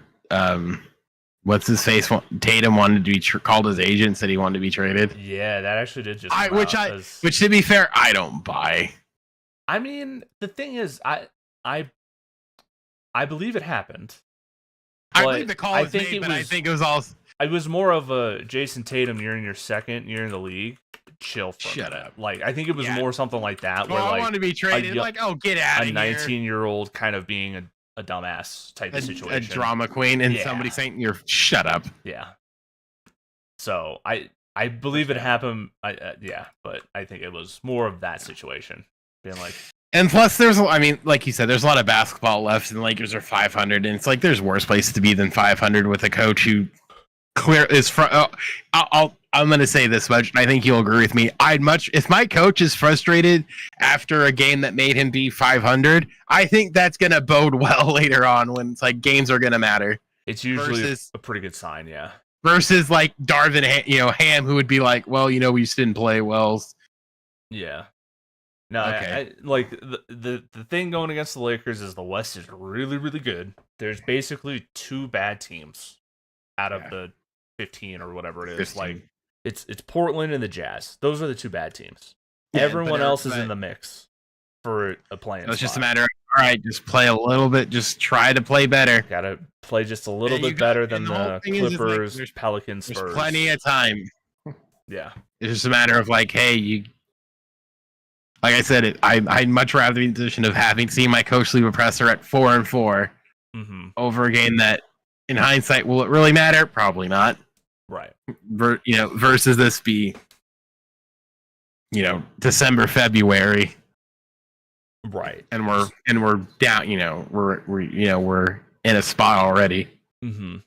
What's his face? Tatum wanted to be called his agent, said he wanted to be traded. Yeah, that actually did just. Which to be fair, I don't buy. I mean, the thing is, I believe it happened. I believe the call was made, but I think it was all. It was more of a Jason Tatum. You're in your second year in the league. Chill. Shut up. Like I think it was more something like that. Well, where I want to be traded. Get out of here. A 19-year-old kind of being a dumbass type of situation. A drama queen, and somebody saying you're shut up. Yeah. So I believe it happened. But I think it was more of that situation, being like. And plus, like you said, there's a lot of basketball left, and the Lakers are 500, and it's like there's worse places to be than 500 with a coach who is. I'm going to say this much, and I think you'll agree with me. If my coach is frustrated after a game that made him be 500, I think that's going to bode well later on when it's like games are going to matter. It's usually a pretty good sign, yeah. Versus like Darvin, Ham, who would be like, well, we just didn't play well. Yeah. No, okay. I like the thing going against the Lakers is the West is really, really good. There's basically 2 bad teams out of the 15 or whatever it is. 15. Like it's Portland and the Jazz. Those are the 2 bad teams. Everyone else is in the mix for a play-in spot. It's just a matter of, all right, just play a little bit. Just try to play better. Got to play just a little bit better than the Clippers, Pelicans, Spurs. There's plenty of time. Yeah. It's just a matter of like, hey, like I said, I'd much rather be in the position of having seen my coach leave a presser at 4-4 over a game that, in hindsight, will it really matter? Probably not. Right. Versus this be, December, February. Right. And we're down. We're in a spot already. Mm-hmm.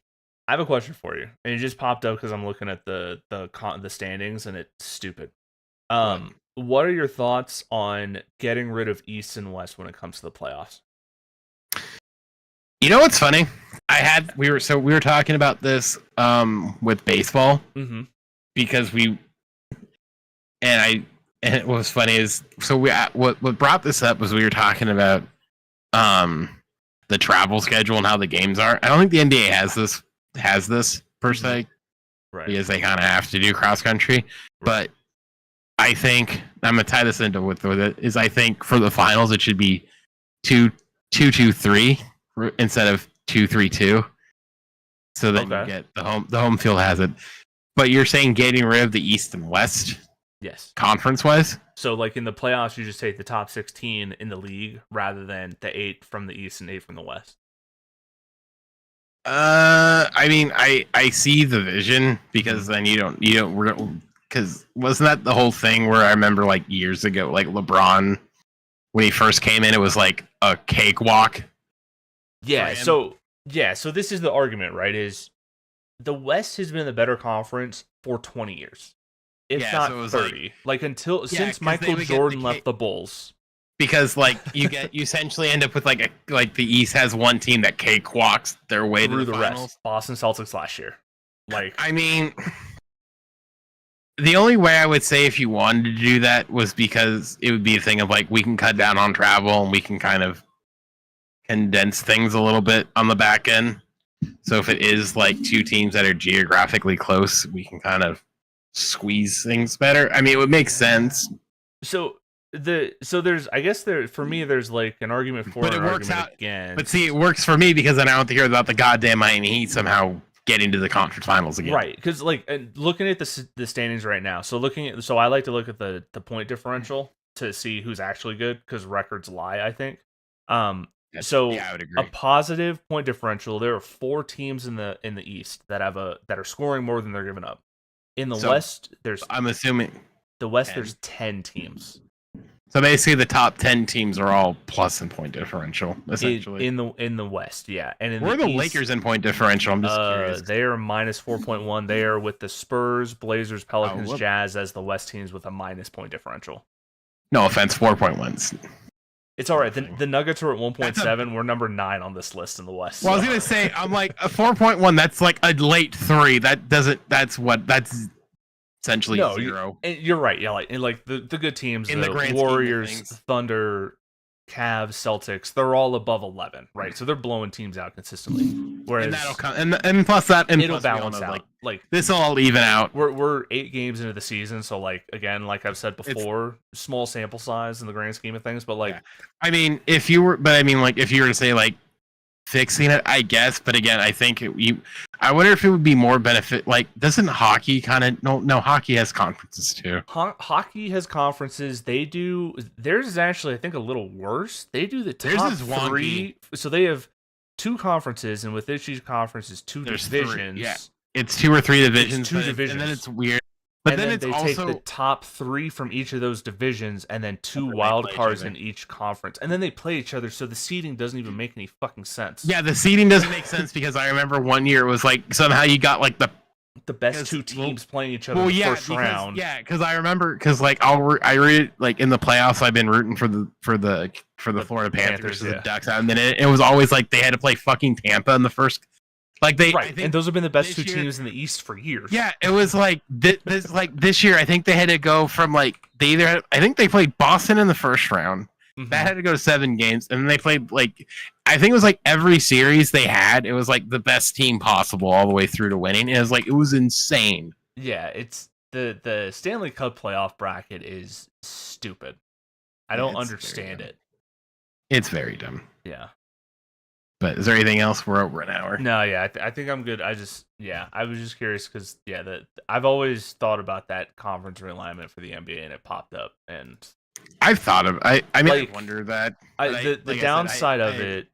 I have a question for you, and it just popped up because I'm looking at the standings, and it's stupid. What are your thoughts on getting rid of East and West when it comes to the playoffs? You know what's funny? We were talking about this with baseball because and what was funny is what brought this up was we were talking about the travel schedule and how the games are. I don't think the NBA has this per se, right? Because they kind of have to do cross country, right. But I think I'm gonna tie this into with it is I think for the finals it should be 2-2-2-3 instead of 2-3-2. So that you get the home field has it. But you're saying getting rid of the East and West? Yes. Conference wise? So like in the playoffs you just take the top 16 in the league rather than the 8 from the East and 8 from the West. I mean I see the vision because then you don't because wasn't that the whole thing where I remember like years ago, like LeBron when he first came in, it was like a cakewalk. Yeah. So this is the argument, right? Is the West has been the better conference for 20 years, if not so 30. Since Michael Jordan left the Bulls. Because like you essentially end up with like the East has one team that cakewalks their way through to the finals. Rest. Boston Celtics last year. Like I mean. The only way I would say if you wanted to do that was because it would be a thing of like we can cut down on travel and we can kind of condense things a little bit on the back end. So if it is like 2 teams that are geographically close, we can kind of squeeze things better. I mean, it would make sense. So there's for me there's like an argument for but it an works argument out again. But see, it works for me because then I don't have to hear about the goddamn Miami Heat somehow getting to the conference finals again. Right, because like looking at the standings right now. So I like to look at the point differential to see who's actually good because records lie. I think So I would agree. A positive point differential. There are 4 teams in the East that are scoring more than they're giving up. In the West, I'm assuming the West 10. There's 10 teams. So basically, the top 10 teams are all plus in point differential, essentially. In the West, yeah. And where are the East, Lakers in point differential? I'm just curious. They are minus 4.1. They are with the Spurs, Blazers, Pelicans, Jazz as the West teams with a minus point differential. No offense, 4.1. It's all right. The Nuggets are at 1.7. We're number 9 on this list in the West. Well, I was gonna say, I'm like a 4.1. That's like a late 3. That's essentially 0. You're right. Yeah, like the good teams, in the Warriors, Thunder, Cavs, Celtics, they're all above 11, right? So they're blowing teams out consistently. Whereas and that'll come, and plus that, and it'll plus balance out. Like this will all even out. We're 8 games into the season, so like again, like I've said before, small sample size in the grand scheme of things. But like, I mean, if you were to say like fixing it, I guess. But again, I think I wonder if it would be more benefit. Like, doesn't hockey kind of no? Hockey has conferences too. Hockey has conferences. They do. Theirs is actually, I think, a little worse. They do the top 3. So they have 2 conferences, and with each conference is 2 divisions. 3, yeah, it's 2 or 3 divisions. 2 divisions, and then it's weird. But then it's they also take the top 3 from each of those divisions, and then 2 wild cards in each conference, and then they play each other. So the seeding doesn't even make any fucking sense. Yeah, the seeding doesn't make sense because I remember one year it was like somehow you got like the best 2 teams playing each other in the first round. Yeah, because I remember like I read like in the playoffs I've been rooting for the Florida Panthers and the Ducks, and then it was always like they had to play fucking Tampa in the first. Like and those have been the best 2 teams in the East for years. Yeah, it was like this year. I think they had to go from I think they played Boston in the first round. Mm-hmm. That had to go to 7 games, and then they played I think it was like every series they had. It was like the best team possible all the way through to winning. It was insane. Yeah, it's the Stanley Cup playoff bracket is stupid. I don't understand it. It's very dumb. Yeah. But is there anything else? We're over an hour. No, yeah, I think I'm good. I was just curious because I've always thought about that conference realignment for the NBA, and it popped up, and I've thought of. I wonder that. The downside of it,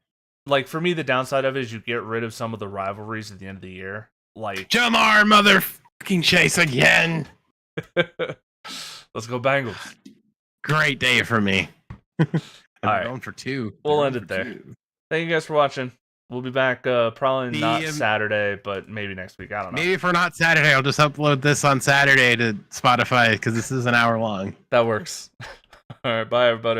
like for me, the downside of it is you get rid of some of the rivalries at the end of the year, like Jamar motherfucking Chase again. Let's go Bengals. Great day for me. All right, going for 2. We'll end it there. 2. Thank you guys for watching. We'll be back probably not Saturday, but maybe next week. I don't know. Maybe if we're not Saturday, I'll just upload this on Saturday to Spotify because this is an hour long. That works. All right, bye everybody.